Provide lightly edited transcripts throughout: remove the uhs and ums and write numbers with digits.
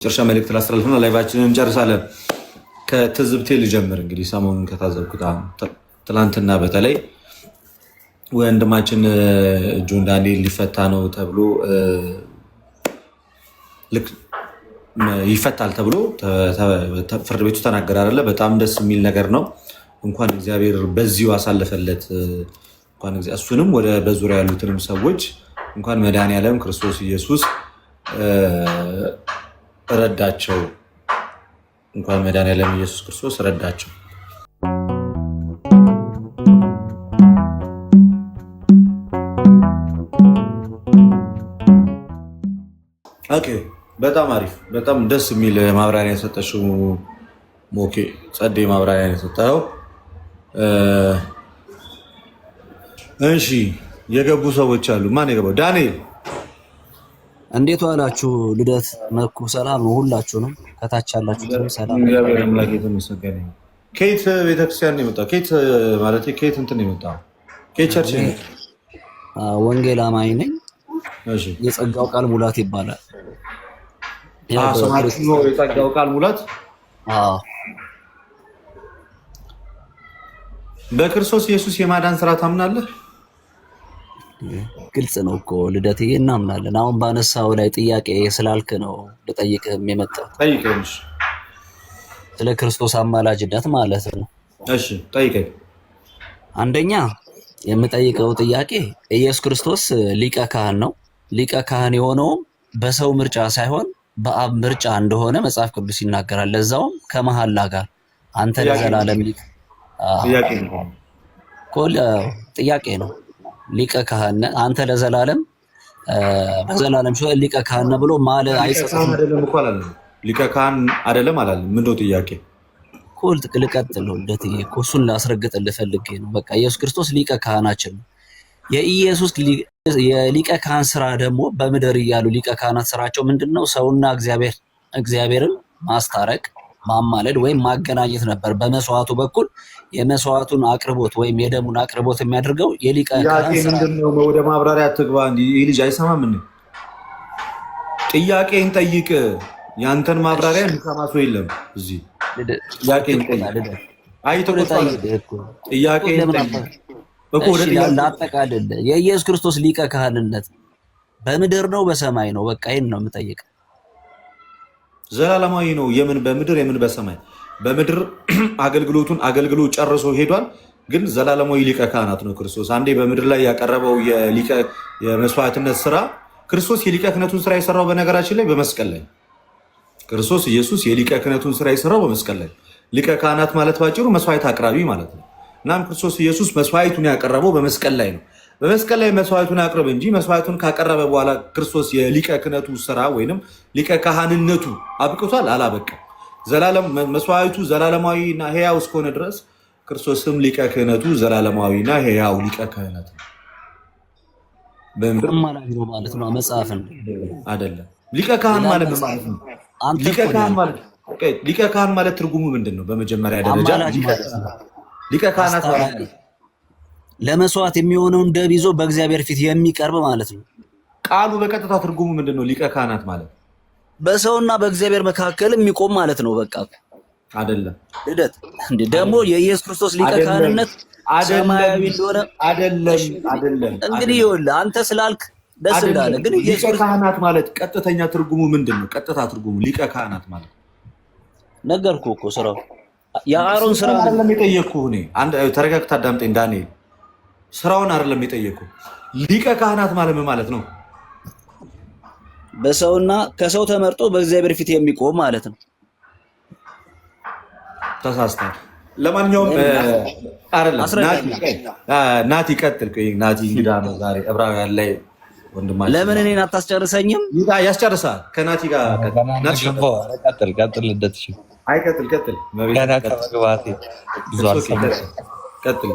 ጨርሻ መልእክት ላስተላልፍና ላይቫችንን እንጨርሳለን። ከትዝብቴ ልጀምር። እንግዲህ ሰሞኑን ከታዘብኩት ትላንትና በተለይ ወንድማችን ጆን ዳንኤል ሊፈታ ነው ተብሎ ልክ ይፈታል ተብሎ ፍርድ ቤቱ ተናገረ አይደለ? በጣም ደስ የሚል ነገር ነው። እንኳን እግዚአብሔር በዚሁ አሳለፈለት። እንኳን እሱንም ወደ በዙሪያ ያሉትንም ሰዎች እንኳን መድኃኔዓለም ክርስቶስ ኢየሱስ ረዳቸው። እንኳን መድኃኔዓለም ኢየሱስ ክርስቶስ ረዳቸው። ኦኬ፣ በጣም አሪፍ፣ በጣም ደስ የሚል ማብራሪያ የሰጠሽው ሞኬ፣ ጸዴ ማብራሪያ የሰጠው። እሺ፣ የገቡ ሰዎች አሉ። ማን የገባው? ዳንኤል እንዴት ዋላችሁ? ልደት መኩ ሰላም ነው። ሁላችሁንም ከታች ያላችሁትም ሰላም ነው። አምላክ የተመሰገነ ይሁን። ከየት ቤተክርስቲያን ነው የመጣው? ከየት ማለት ከየት እንትን ነው የመጣው? ከየት ቸርች ነው? ወንጌል አማኝ ነኝ። እሺ፣ የጸጋው ቃል ሙላት ይባላል። ስማችሁ ነው የጸጋው ቃል ሙላት? አዎ። በክርስቶስ ኢየሱስ የማዳን ስራ ታምናለህ? ግልጽ ነው እኮ ልደትዬ፣ እናምናለን። አሁን ባነሳው ላይ ጥያቄ ስላልክ ነው ልጠይቅህም የመጣሁት። ጠይቀኝ። ስለ ክርስቶስ አማላጅነት ማለት ነው። እሺ ጠይቀኝ። አንደኛ የምጠይቀው ጥያቄ ኢየሱስ ክርስቶስ ሊቀ ካህን ነው። ሊቀ ካህን የሆነውም በሰው ምርጫ ሳይሆን በአብ ምርጫ እንደሆነ መጽሐፍ ቅዱስ ይናገራል። ለዛውም ከመሐላ ጋር አንተ ለዘላለም ጥያቄ ነው። ሊቀ ካህን አንተ ለዘላለም በዘላለም ሊቀ ካህን ብሎ ማለ አይጸጽም። ሊቀ ካህን አይደለም አላለም። ምንድነው ጥያቄ? ልቀጥል እንደትዬ እሱን ላስረግጥልህ ፈልጌ ነው። በቃ ኢየሱስ ክርስቶስ ሊቀ ካህናችን ነው። የኢየሱስ የሊቀ ካህን ስራ ደግሞ በምድር እያሉ ሊቀ ካህናት ስራቸው ምንድነው? ሰውና እግዚአብሔርን ማስታረቅ፣ ማማለድ ወይም ማገናኘት ነበር። በመስዋዕቱ በኩል የመስዋዕቱን አቅርቦት ወይም የደሙን አቅርቦት የሚያደርገው የሊቀ ካህን ስራ ነው። ወደ ማብራሪያ ትግባ። ይህ ልጅ አይሰማም። ምን ጥያቄን ጠይቅ። ያንተን ማብራሪያ የሚሰማ ሰው የለም እዚህ። ጥያቄን ጠይቅ። ላጠቃልል። የኢየሱስ ክርስቶስ ሊቀ ካህንነት በምድር ነው በሰማይ ነው? በቃ ይህን ነው የምጠይቅ። ዘላለማዊ ነው። የምን በምድር የምን በሰማይ? በምድር አገልግሎቱን አገልግሎ ጨርሶ ሄዷል። ግን ዘላለማዊ ሊቀ ካህናት ነው ክርስቶስ። አንዴ በምድር ላይ ያቀረበው የመስዋዕትነት ስራ ክርስቶስ የሊቀ ክህነቱን ስራ የሰራው በነገራችን ላይ በመስቀል ላይ ክርስቶስ ኢየሱስ የሊቀ ክህነቱን ስራ የሰራው በመስቀል ላይ። ሊቀ ካህናት ማለት ባጭሩ መስዋዕት አቅራቢ ማለት ነው። እናም ክርስቶስ ኢየሱስ መስዋዕቱን ያቀረበው በመስቀል ላይ ነው። በመስቀል ላይ መስዋዕቱን አቅርብ እንጂ መስዋዕቱን ካቀረበ በኋላ ክርስቶስ የሊቀ ክህነቱ ስራ ወይንም ሊቀ ካህንነቱ አብቅቷል? አላበቃም። መስዋዕቱ ዘላለማዊና ሕያው እስከሆነ ድረስ ክርስቶስም ሊቀ ክህነቱ ዘላለማዊና ሕያው ሊቀ ክህነት ነው። ማለት ነው። መጽሐፍን አይደለም። ሊቀ ካህን ማለት ማለት ነው። ሊቀ ካህን ማለት ትርጉሙ ምንድን ነው? በመጀመሪያ ደረጃ ሊቀ ካህናት ለመስዋዕት የሚሆነውን ደም ይዞ በእግዚአብሔር ፊት የሚቀርብ ማለት ነው። ቃሉ በቀጥታ ትርጉሙ ምንድን ነው? ሊቀ ካህናት ማለት በሰውና በእግዚአብሔር መካከል የሚቆም ማለት ነው። በቃ አይደለም። ልደት እንዴ ደግሞ የኢየሱስ ክርስቶስ ሊቀ ካህንነት ሰማያዊ እንደሆነ አይደለም። እንግዲህ ይኸውልህ አንተ ስላልክ ደስ እንዳለ፣ ግን ሊቀ ካህናት ማለት ቀጥተኛ ትርጉሙ ምንድን ነው? ቀጥታ ትርጉሙ ሊቀ ካህናት ማለት ነገርኩህ እኮ ስራው የአሮን ስራ አይደለም የጠየቅኩህ እኔ። አንድ ተረጋግተህ አዳምጠኝ ዳንኤል። ስራውን አይደለም የጠየቅኩህ። ሊቀ ካህናት ማለት ምን ማለት ነው? በሰውና ከሰው ተመርጦ በእግዚአብሔር ፊት የሚቆም ማለት ነው። ተሳስተሃል። ለማንኛውም አይደለም። ናቲ ቀጥል። ናቲ እንግዳ ነው ዛሬ ዕብራውያን ላይ ወንድማችን። ለምን እኔን አታስጨርሰኝም? ያስጨርሳል። ከናቲ ጋር ቀጥል። እንደትሽ አይቀጥል። ቀጥል።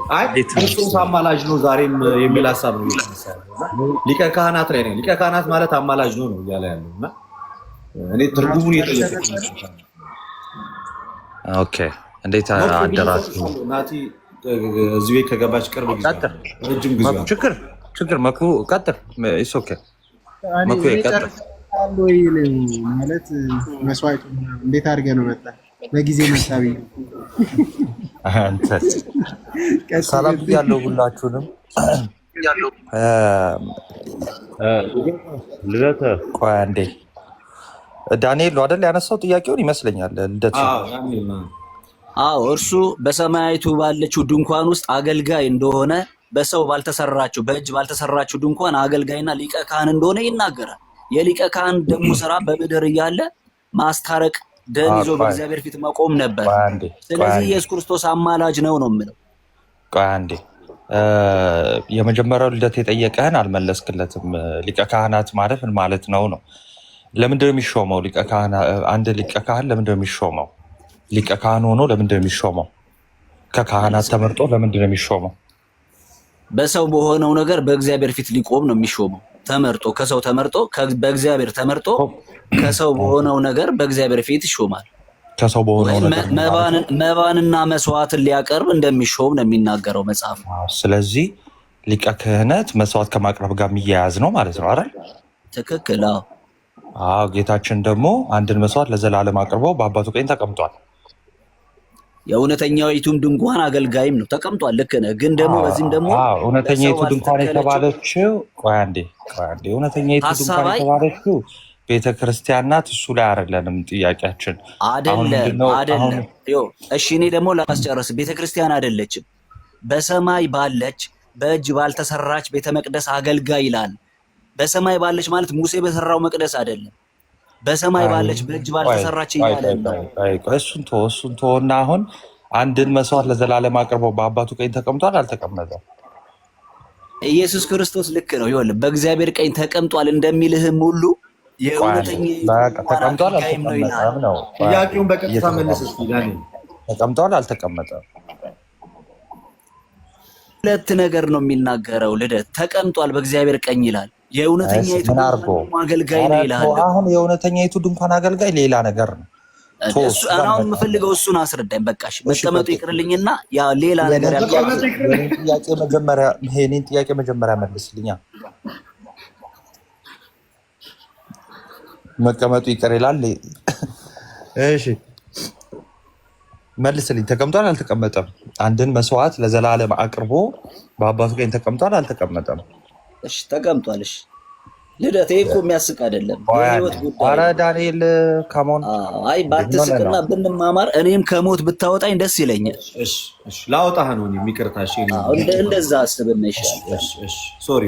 ክርስቶስ አማላጅ ነው ዛሬም የሚል ሀሳብ ነው። ሊቀ ካህናት ላይ ነው። ሊቀ ካህናት ማለት አማላጅ ነው እያለ ያለው እና እኔ ትርጉሙን የጠየቁት። ኦኬ፣ እንዴት አደራችሁ? ናቲ እዚህ ቤት ከገባች ቅርብ ጊዜ ረጅም ጊዜ። ችግር መኩ ቀጥል። ኢትስ ኦኬ መኩ ቀጥል። አሉ ወይ ማለት መስዋዕቱ እንዴት አድርገህ ነው መጣ? በጊዜ መጣ ብዬ አንተ ሰላም ያለው ሁላችሁንም ልደተ ቆይ አንዴ ዳንኤል ነው አይደል ያነሳው ጥያቄውን ይመስለኛል። ልደት አዎ እርሱ በሰማያዊቱ ባለችው ድንኳን ውስጥ አገልጋይ እንደሆነ በሰው ባልተሰራችው በእጅ ባልተሰራችው ድንኳን አገልጋይና ሊቀ ካህን እንደሆነ ይናገራል። የሊቀ ካህን ደግሞ ስራ በምድር እያለ ማስታረቅ፣ ደም ይዞ በእግዚአብሔር ፊት መቆም ነበር። ስለዚህ ኢየሱስ ክርስቶስ አማላጅ ነው የምለው። ቆይ አንዴ የመጀመሪያው ልደት የጠየቀህን አልመለስክለትም። ሊቀ ካህናት ማለት ምን ማለት ነው ነው? ለምንድን ነው የሚሾመው? አንድ ሊቀ ካህን ለምንድን ነው የሚሾመው? ሊቀ ካህን ሆኖ ለምንድን ነው የሚሾመው? ከካህናት ተመርጦ ለምንድን ነው የሚሾመው? በሰው በሆነው ነገር በእግዚአብሔር ፊት ሊቆም ነው የሚሾመው። ተመርጦ ከሰው ተመርጦ በእግዚአብሔር ተመርጦ ከሰው በሆነው ነገር በእግዚአብሔር ፊት ይሾማል። ከሰው በሆነው ነገር መባንና መስዋዕትን ሊያቀርብ እንደሚሾም ነው የሚናገረው መጽሐፍ። ስለዚህ ሊቀ ክህነት መስዋዕት ከማቅረብ ጋር የሚያያዝ ነው ማለት ነው አይደል? ትክክል። አዎ ጌታችን ደግሞ አንድን መስዋዕት ለዘላለም አቅርቦ በአባቱ ቀኝ ተቀምጧል። የእውነተኛይቱም ድንኳን አገልጋይም ነው ተቀምጧል። ልክ ነህ። ግን ደግሞ በዚህም ደግሞ እውነተኛይቱ ድንኳን የተባለችው እውነተኛይቱ ድንኳን የተባለችው ቤተክርስቲያን ናት። እሱ ላይ አይደለንም ጥያቄያችን። አይደለም። እሺ እኔ ደግሞ ላስጨርስ። ቤተክርስቲያን አይደለችም፣ በሰማይ ባለች በእጅ ባልተሰራች ቤተ መቅደስ አገልጋይ ይላል። በሰማይ ባለች ማለት ሙሴ በሰራው መቅደስ አይደለም። በሰማይ ባለች በእጅ ባልተሰራች እያለ እሱን ተወና አሁን አንድን መስዋዕት ለዘላለም አቅርቦ በአባቱ ቀኝ ተቀምጧል አልተቀመጠም? ኢየሱስ ክርስቶስ ልክ ነው። ይኸውልህ በእግዚአብሔር ቀኝ ተቀምጧል እንደሚልህም ሁሉ ተቀምጧል አልተቀመጠም ነው ጥያቄውን በቀጥታ መልስ እስኪ ዳኒ። ተቀምጧል አልተቀመጠም? ሁለት ነገር ነው የሚናገረው ልደት። ተቀምጧል በእግዚአብሔር ቀኝ ይላል። የእውነተኛይቱ ድንኳን አገልጋይ ነው ይላል። አሁን የእውነተኛይቱ ድንኳን አገልጋይ ሌላ ነገር ነው። አሁን የምፈልገው እሱን አስረዳኝ። በቃሽ መቀመጡ ይቅርልኝና ያ ሌላ ነገር ይሄንን ጥያቄ መጀመሪያ መልስልኛ። መቀመጡ ይቅር ይላል። እሺ መልስልኝ። ተቀምጧል አልተቀመጠም? አንድን መስዋዕት ለዘላለም አቅርቦ በአባቱ ቀኝ ተቀምጧል አልተቀመጠም? እሺ ተቀምጧል። እሺ ልደት እኮ የሚያስቅ አይደለም። የህይወት ጉዳይ። ኧረ ዳንኤል ካሞን አይ ባትስቅና ብንማማር እኔም ከሞት ብታወጣኝ ደስ ይለኛል። እሺ ላውጣህ ነው የሚቅርታ። እሺ እንደዛ አስብና ይሻላል። እሺ ሶሪ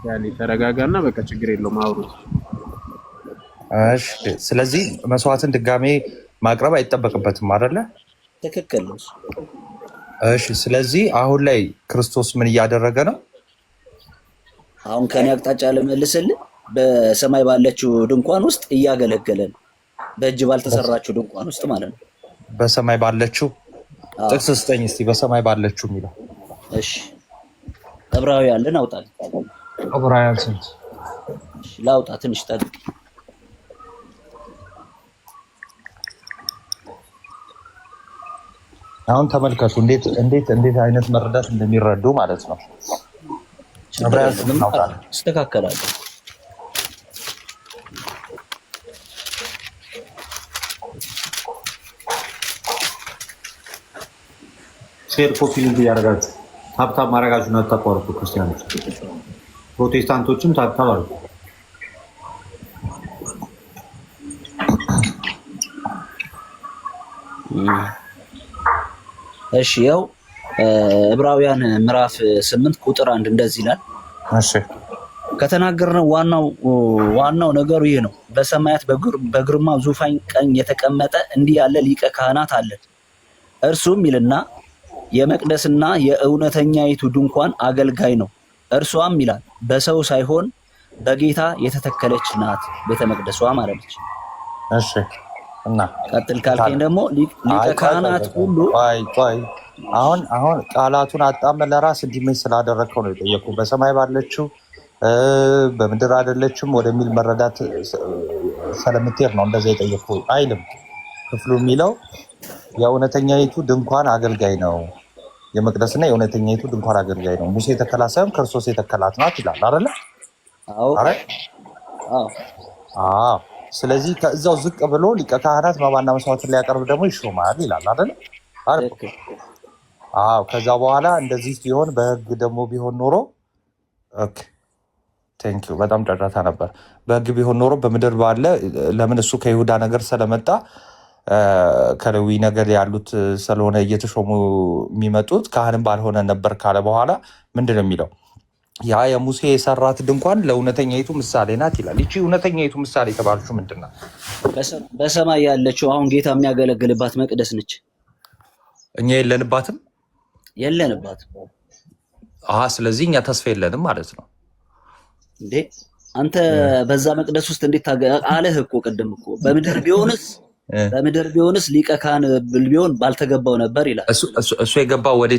ዳኒ ተረጋጋና በቃ ችግር የለውም አውሩት። እሺ ስለዚህ መስዋዕትን ድጋሜ ማቅረብ አይጠበቅበትም አይደለ? ትክክል ነው። እሺ ስለዚህ አሁን ላይ ክርስቶስ ምን እያደረገ ነው? አሁን ከኔ አቅጣጫ ልመልስልህ። በሰማይ ባለችው ድንኳን ውስጥ እያገለገለ ነው። በእጅ ባልተሰራችው ድንኳን ውስጥ ማለት ነው። በሰማይ ባለችው ጥቅስ ስጠኝ እስቲ። በሰማይ ባለችው የሚለው እሺ ዕብራውያን አውጣል። ዕብራውያን ስንት ላውጣ? ትንሽ ጠብቅ። አሁን ተመልከቱ እንዴት አይነት መረዳት እንደሚረዱ ማለት ነው። ይስተካከላል። ሼር ኮፒ ሊንክ እያደረጋችሁ ታብታብ ማድረጋችሁን አታቋርጡ። ክርስቲያኖች ፕሮቴስታንቶችም ታብታብ አድርጉ። እሺ ያው ዕብራውያን ምዕራፍ 8 ቁጥር 1 እንደዚህ ይላል። እሺ ከተናገርነው ዋናው ነገሩ ይሄ ነው። በሰማያት በግርማ ዙፋን ቀኝ የተቀመጠ እንዲህ ያለ ሊቀ ካህናት አለን። እርሱም ይልና የመቅደስና የእውነተኛይቱ ድንኳን አገልጋይ ነው። እርሷም ይላል በሰው ሳይሆን በጌታ የተተከለች ናት፣ ቤተ መቅደሷ ማለት ነች። እሺ እና ቀጥል ካልከኝ ደግሞ ሊቀ ካህናት ሁሉ አሁን ቃላቱን አጣመ ለራስ እንዲመኝ ስላደረግከው ነው የጠየቁ። በሰማይ ባለችው በምድር አይደለችም ወደሚል መረዳት ስለምትሄድ ነው እንደዛ የጠየቁ አይልም። ክፍሉ የሚለው የእውነተኛይቱ ድንኳን አገልጋይ ነው፣ የመቅደስና የእውነተኛይቱ ድንኳን አገልጋይ ነው። ሙሴ የተከላት ሳይሆን ክርስቶስ የተከላት ናት ይላል አይደለ? አዎ። ስለዚህ ከዛው ዝቅ ብሎ ሊቀ ካህናት መባና መስዋዕትን ሊያቀርብ ደግሞ ይሾማል ይላል አይደል? አዎ። ከዛ በኋላ እንደዚህ ሲሆን በህግ ደግሞ ቢሆን ኖሮ ኦኬ ቴንክ ዩ በጣም ጫጫታ ነበር። በህግ ቢሆን ኖሮ በምድር ባለ ለምን እሱ ከይሁዳ ነገር ስለመጣ ከሌዊ ነገር ያሉት ስለሆነ እየተሾሙ የሚመጡት ካህንም ባልሆነ ነበር ካለ በኋላ ምንድን ነው የሚለው? ያ የሙሴ የሰራት ድንኳን ለእውነተኛይቱ ምሳሌ ናት ይላል። ይቺ እውነተኛይቱ ምሳሌ የተባለችው ምንድን ናት? በሰማይ ያለችው አሁን ጌታ የሚያገለግልባት መቅደስ ነች። እኛ የለንባትም። ስለዚህ እኛ ተስፋ የለንም ማለት ነው እንዴ? አንተ በዛ መቅደስ ውስጥ እንዴት አለህ እኮ ቅድም እኮ በምድር ቢሆንስ ሊቀ ካህን ቢሆን ባልተገባው ነበር ይላል። እሱ የገባው ወደ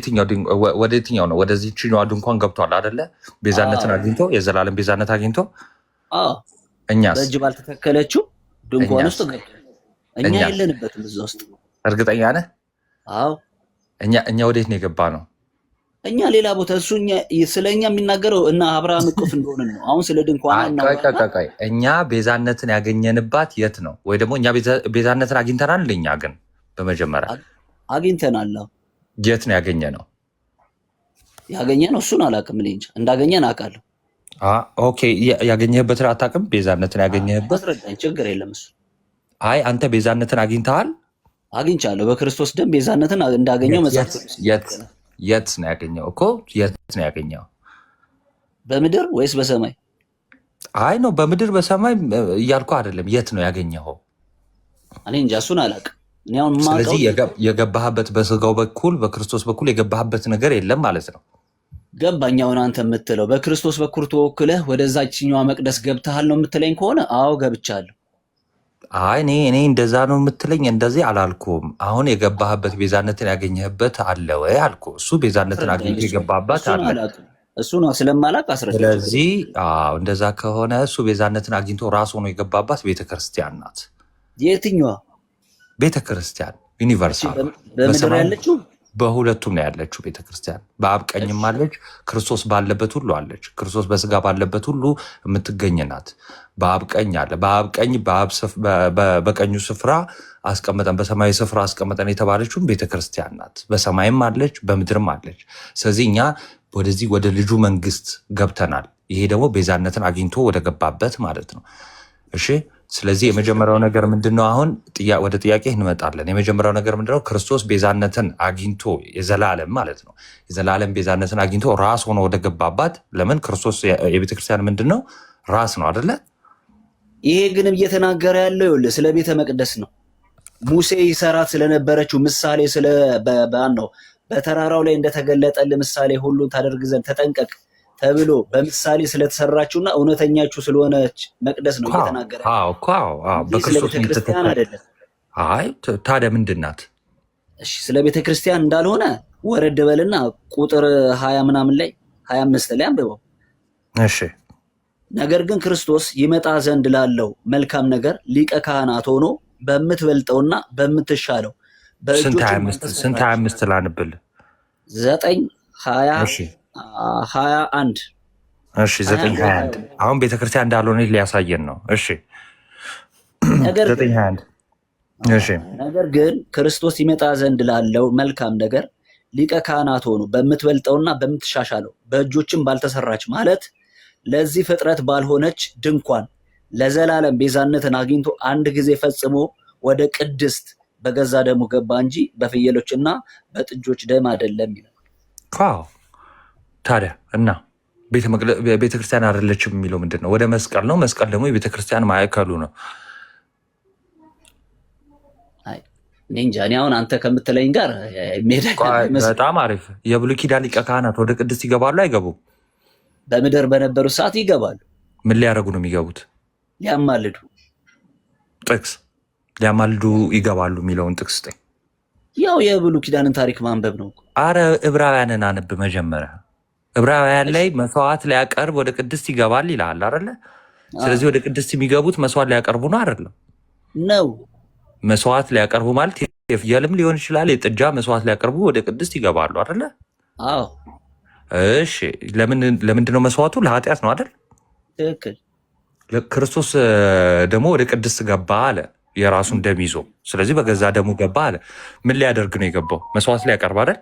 የትኛው ነው? ወደዚህኛዋ ድንኳን ገብቷል አይደለ? ቤዛነትን አግኝቶ የዘላለም ቤዛነት አግኝቶ እኛስ በእጅ ባልተተከለችው ድንኳን ውስጥ ገብቷል። እኛ የለንበትም እዛ ውስጥ። እርግጠኛ ነህ? አዎ። እኛ ወዴት ነው የገባ ነው? እኛ ሌላ ቦታ። እሱ ስለኛ የሚናገረው እና አብርሃም እቅፍ እንደሆነ ነው። አሁን ስለ ድንኳን እኛ ቤዛነትን ያገኘንባት የት ነው? ወይ ደግሞ እኛ ቤዛነትን አግኝተናል። እኛ ግን በመጀመሪያ አግኝተናል። የት ነው ያገኘ ነው? እሱን አላውቅም። እኔ እንጃ እንዳገኘን አውቃለሁ። ኦኬ ያገኘህበትን አታውቅም? ቤዛነትን ያገኘህበት አስረዳኝ። ችግር የለም እሱ። አይ አንተ ቤዛነትን አግኝተሃል? አግኝቻለሁ። በክርስቶስ ደም ቤዛነትን እንዳገኘው መጽሐፍ የት ነው ያገኘው? እኮ የት ነው ያገኘው? በምድር ወይስ በሰማይ? አይ ነው በምድር በሰማይ እያልኩ አይደለም። የት ነው ያገኘኸው? እኔ እንጃ እሱን አላውቅም። ስለዚህ የገባህበት በስጋው በኩል በክርስቶስ በኩል የገባህበት ነገር የለም ማለት ነው። ገባኝ። አሁን አንተ የምትለው በክርስቶስ በኩል ተወክለህ ወደዛችኛዋ መቅደስ ገብተሃል ነው የምትለኝ ከሆነ አዎ ገብቻለሁ። አይ እኔ እንደዛ ነው የምትለኝ፣ እንደዚህ አላልኩም። አሁን የገባህበት ቤዛነትን ያገኘህበት አለ ወይ አልኩ። እሱ ቤዛነትን አግኝቶ የገባህበት አለ። እሱ ነው ስለማላውቅ አስረዳ። ስለዚህ እንደዛ ከሆነ እሱ ቤዛነትን አግኝቶ ራሱ ሆኖ የገባባት ቤተክርስቲያን ናት። የትኛዋ ቤተክርስቲያን? ዩኒቨርሳል በምድር ያለችው በሁለቱም ነው ያለችው ቤተክርስቲያን። በአብ ቀኝም አለች፣ ክርስቶስ ባለበት ሁሉ አለች። ክርስቶስ በስጋ ባለበት ሁሉ የምትገኝ ናት። በአብ ቀኝ አለ። በአብ ቀኝ በቀኙ ስፍራ አስቀመጠን፣ በሰማያዊ ስፍራ አስቀመጠን የተባለችውን ቤተክርስቲያን ናት። በሰማይም አለች፣ በምድርም አለች። ስለዚህ እኛ ወደዚህ ወደ ልጁ መንግስት ገብተናል። ይሄ ደግሞ ቤዛነትን አግኝቶ ወደ ገባበት ማለት ነው። እሺ ስለዚህ የመጀመሪያው ነገር ምንድነው? አሁን ወደ ጥያቄ እንመጣለን። የመጀመሪያው ነገር ምንድነው? ክርስቶስ ቤዛነትን አግኝቶ የዘላለም ማለት ነው የዘላለም ቤዛነትን አግኝቶ ራስ ሆኖ ወደ ገባባት። ለምን? ክርስቶስ የቤተክርስቲያን ምንድነው? ራስ ነው አይደለ? ይሄ ግን እየተናገረ ያለው ይኸውልህ ስለ ቤተ መቅደስ ነው። ሙሴ ይሰራት ስለነበረችው ምሳሌ ነው በተራራው ላይ እንደተገለጠልህ ምሳሌ ሁሉን ታደርግ ዘንድ ተጠንቀቅ ተብሎ በምሳሌ ስለተሰራችውና እውነተኛችሁ ስለሆነች መቅደስ ነው እየተናገረ። በክርስቶስ ቤተክርስቲያን አይደለም። አይ ታዲያ ምንድን ናት? እሺ ስለ ቤተክርስቲያን እንዳልሆነ ወረድ በልና ቁጥር 20 ምናምን ላይ 25 ላይ አንብበው። እሺ ነገር ግን ክርስቶስ ይመጣ ዘንድ ላለው መልካም ነገር ሊቀ ካህናት ሆኖ በምትበልጠውና በምትሻለው ስንት 25 ላንብል 9 20 21 እሺ 9:21 አሁን ቤተክርስቲያን እንዳልሆነ ሊያሳየን ነው። እሺ 9:21 እሺ ነገር ግን ክርስቶስ ይመጣ ዘንድ ላለው መልካም ነገር ሊቀ ካህናት ሆኖ በምትበልጠውና በምትሻሻለው በእጆችም ባልተሰራች ማለት ለዚህ ፍጥረት ባልሆነች ድንኳን ለዘላለም ቤዛነትን አግኝቶ አንድ ጊዜ ፈጽሞ ወደ ቅድስት በገዛ ደሙ ገባ እንጂ በፍየሎችና በጥጆች ደም አይደለም ይላል። ታዲያ እና ቤተክርስቲያን አይደለችም የሚለው ምንድን ነው? ወደ መስቀል ነው። መስቀል ደግሞ የቤተክርስቲያን ማዕከሉ ነው። እኔ እንጃ። እኔ አሁን አንተ ከምትለኝ ጋር በጣም አሪፍ። የብሉይ ኪዳን ሊቀ ካህናት ወደ ቅድስት ይገባሉ አይገቡም? በምድር በነበሩ ሰዓት ይገባሉ። ምን ሊያደርጉ ነው የሚገቡት? ሊያማልዱ። ጥቅስ ሊያማልዱ ይገባሉ የሚለውን ጥቅስ ስጠኝ። ያው የብሉይ ኪዳንን ታሪክ ማንበብ ነው። አረ ዕብራውያንን አንብ መጀመሪያ። ዕብራውያን ላይ መስዋዕት ሊያቀርብ ወደ ቅድስት ይገባል ይላል አይደለ? ስለዚህ ወደ ቅድስት የሚገቡት መስዋዕት ሊያቀርቡ ነው አይደለም? ነው። መስዋዕት ሊያቀርቡ ማለት የፍየልም ሊሆን ይችላል፣ የጥጃ መስዋዕት ሊያቀርቡ ወደ ቅድስት ይገባሉ አይደለ? አዎ። እሺ ለምንድን ነው መስዋዕቱ? ለኃጢአት ነው አይደል? ትክክል። ክርስቶስ ደግሞ ወደ ቅድስት ገባ አለ የራሱን ደም ይዞ። ስለዚህ በገዛ ደሙ ገባ አለ። ምን ሊያደርግ ነው የገባው? መስዋዕት ሊያቀርብ አይደል?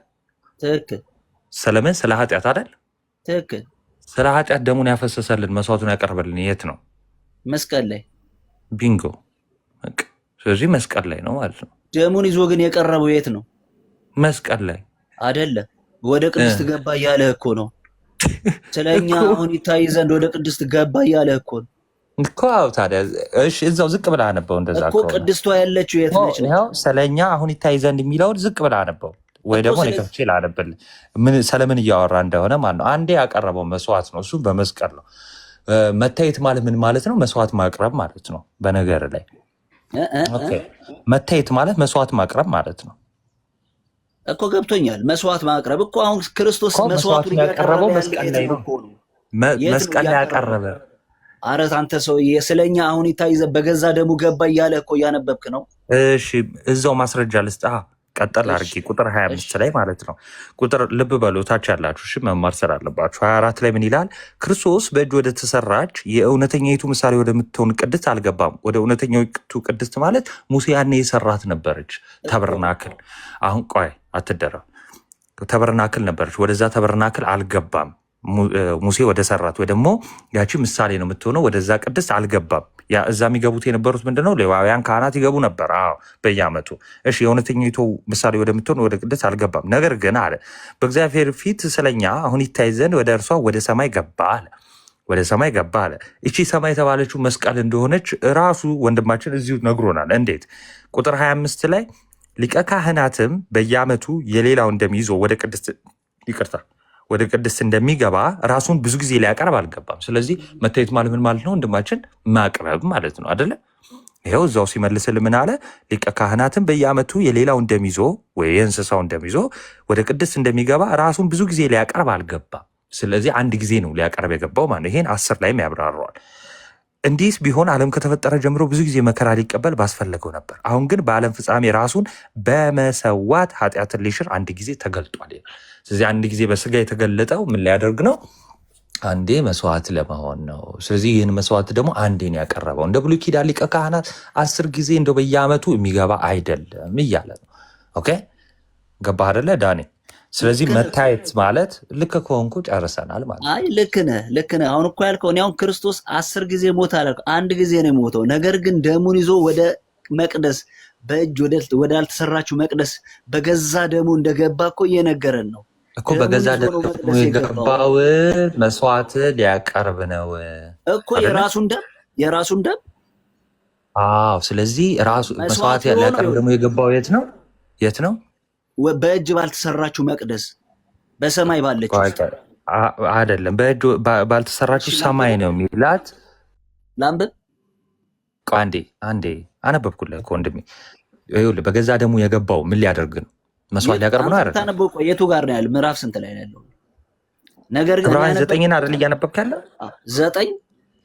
ትክክል። ስለምን? ስለ ኃጢአት አይደል? ትክክል። ስለ ኃጢአት ደሙን ያፈሰሰልን መስዋዕቱን ያቀርበልን የት ነው? መስቀል ላይ። ቢንጎ። ስለዚህ መስቀል ላይ ነው ማለት ነው። ደሙን ይዞ ግን የቀረበው የት ነው? መስቀል ላይ አይደለም። ወደ ቅድስት ገባ እያለ እኮ ነው። ስለኛ አሁን ይታይ ዘንድ ወደ ቅድስት ገባ እያለ እኮ ነው እኮ። ታዲያ እሺ፣ እዛው ዝቅ ብላ አነበው። እንደዛ እኮ ቅድስቷ ያለችው የት ነች? ነው ስለኛ አሁን ይታይ ዘንድ የሚለውን ዝቅ ብላ አነበው። ወይ ደግሞ እኔ ከፍቼ ላነብል ስለምን እያወራ እንደሆነ ማለት ነው። አንዴ ያቀረበው መስዋዕት ነው፣ እሱ በመስቀል ነው። መታየት ማለት ምን ማለት ነው? መስዋዕት ማቅረብ ማለት ነው። በነገር ላይ መታየት ማለት መስዋዕት ማቅረብ ማለት ነው እኮ። ገብቶኛል። መስዋዕት ማቅረብ እኮ አሁን ክርስቶስ መስዋዕቱን ያቀረበው መስቀል ላይ ነው። መስቀል ላይ ያቀረበ። ኧረ አንተ ሰውዬ ስለኛ አሁን ይታይ ዘንድ በገዛ ደሙ ገባ እያለ እኮ እያነበብክ ነው። እሺ እዛው ማስረጃ ልስጥ። ቀጠል አድርጌ ቁጥር 25 ላይ ማለት ነው። ቁጥር ልብ በሉ ታች ያላችሁ እሺ፣ መማር ስላለባችሁ 24 ላይ ምን ይላል? ክርስቶስ በእጅ ወደ ተሰራች የእውነተኛይቱ ምሳሌ ወደምትሆን ቅድስት አልገባም። ወደ እውነተኛይቱ ቅድስት ማለት ሙሴ ያኔ የሰራት ነበረች ተበርናክል። አሁን ቆይ አትደረው፣ ተበርናክል ነበረች። ወደዛ ተበርናክል አልገባም። ሙሴ ወደ ሰራት ወይ ደግሞ ያቺ ምሳሌ ነው የምትሆነው። ወደዛ ቅድስት አልገባም። ያ እዛ የሚገቡት የነበሩት ምንድነው? ሌዋውያን ካህናት ይገቡ ነበር። አዎ በየዓመቱ። እሺ የእውነተኛይቱ ምሳሌ ወደምትሆን ወደ ቅድስት አልገባም። ነገር ግን አለ በእግዚአብሔር ፊት ስለኛ አሁን ይታይ ዘንድ ወደ እርሷ ወደ ሰማይ ገባ አለ። ወደ ሰማይ ገባ አለ። እቺ ሰማይ የተባለችው መስቀል እንደሆነች ራሱ ወንድማችን እዚሁ ነግሮናል። እንዴት? ቁጥር 25 ላይ ሊቀ ካህናትም በየዓመቱ የሌላውን ደም ይዞ ወደ ቅድስት ወደ ቅድስት እንደሚገባ ራሱን ብዙ ጊዜ ሊያቀርብ አልገባም። ስለዚህ መታየት ማለት ምን ማለት ነው ወንድማችን? ማቅረብ ማለት ነው አደለ? ይኸው እዛው ሲመልስል ምን አለ? ሊቀ ካህናትም በየዓመቱ የሌላውን ደም ይዞ ወይ የእንስሳውን ደም ይዞ ወደ ቅድስት እንደሚገባ ራሱን ብዙ ጊዜ ሊያቀርብ አልገባም። ስለዚህ አንድ ጊዜ ነው ሊያቀርብ የገባው ማለት ነው። ይሄን 10 ላይም ያብራረዋል። እንዲህስ ቢሆን ዓለም ከተፈጠረ ጀምሮ ብዙ ጊዜ መከራ ሊቀበል ባስፈለገው ነበር። አሁን ግን በዓለም ፍጻሜ ራሱን በመሰዋት ኃጢአትን ሊሽር አንድ ጊዜ ተገልጧል። ስለዚህ አንድ ጊዜ በስጋ የተገለጠው ምን ሊያደርግ ነው? አንዴ መስዋዕት ለመሆን ነው። ስለዚህ ይህን መስዋዕት ደግሞ አንዴ ነው ያቀረበው። እንደ ብሉይ ኪዳን ሊቀ ካህናት 10 ጊዜ እንደው በየዓመቱ የሚገባ አይደለም እያለ ነው። ኦኬ ገባህ አይደለ ዳኔ? ስለዚህ መታየት ማለት ልክ ከሆንኩ ጨርሰናል ማለት። አይ ልክ ነህ። አሁን እኮ ያልከው እኔ አሁን ክርስቶስ 10 ጊዜ ሞተ አላልኩም፣ አንድ ጊዜ ነው የሞተው። ነገር ግን ደሙን ይዞ ወደ መቅደስ በእጅ ወደ አልተሰራችው መቅደስ በገዛ ደሙ እንደገባ እኮ እየነገረን ነው እኮ። በገዛ ደሙ የገባው መስዋዕት ሊያቀርብ ነው እኮ የራሱን ደም። አዎ ስለዚህ ራሱ መስዋዕት ሊያቀርብ ደግሞ የገባው የት ነው? በእጅ ባልተሰራችው መቅደስ በሰማይ ባለችው አይደለም። በእጅ ባልተሰራችው ሰማይ ነው የሚላት። ላንብብ። አንዴ አነበብኩልህ እኮ ወንድሜ። ይኸውልህ በገዛ ደሙ የገባው ምን ሊያደርግ ነው? መስዋዕት ሊያቀርብ ነው አይደል? ታነበው። የቱ ጋር ነው ያለው? ምዕራፍ ስንት ላይ ነው ያለው? ነገር ግን ዕብራውያን 9 አይደል እያነበብክ ያለ? 9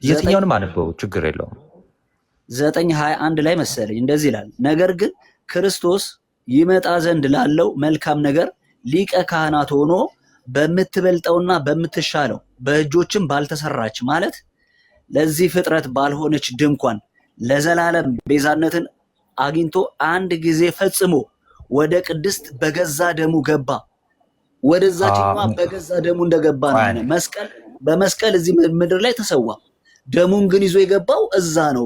የትኛውንም አነበው ችግር የለውም። 9:21 ላይ መሰለኝ እንደዚህ ይላል። ነገር ግን ክርስቶስ ይመጣ ዘንድ ላለው መልካም ነገር ሊቀ ካህናት ሆኖ በምትበልጠውና በምትሻለው በእጆችም ባልተሰራች ማለት ለዚህ ፍጥረት ባልሆነች ድንኳን ለዘላለም ቤዛነትን አግኝቶ አንድ ጊዜ ፈጽሞ ወደ ቅድስት በገዛ ደሙ ገባ። ወደዛችማ በገዛ ደሙ እንደገባ ነው። በመስቀል እዚህ ምድር ላይ ተሰዋ። ደሙን ግን ይዞ የገባው እዛ ነው።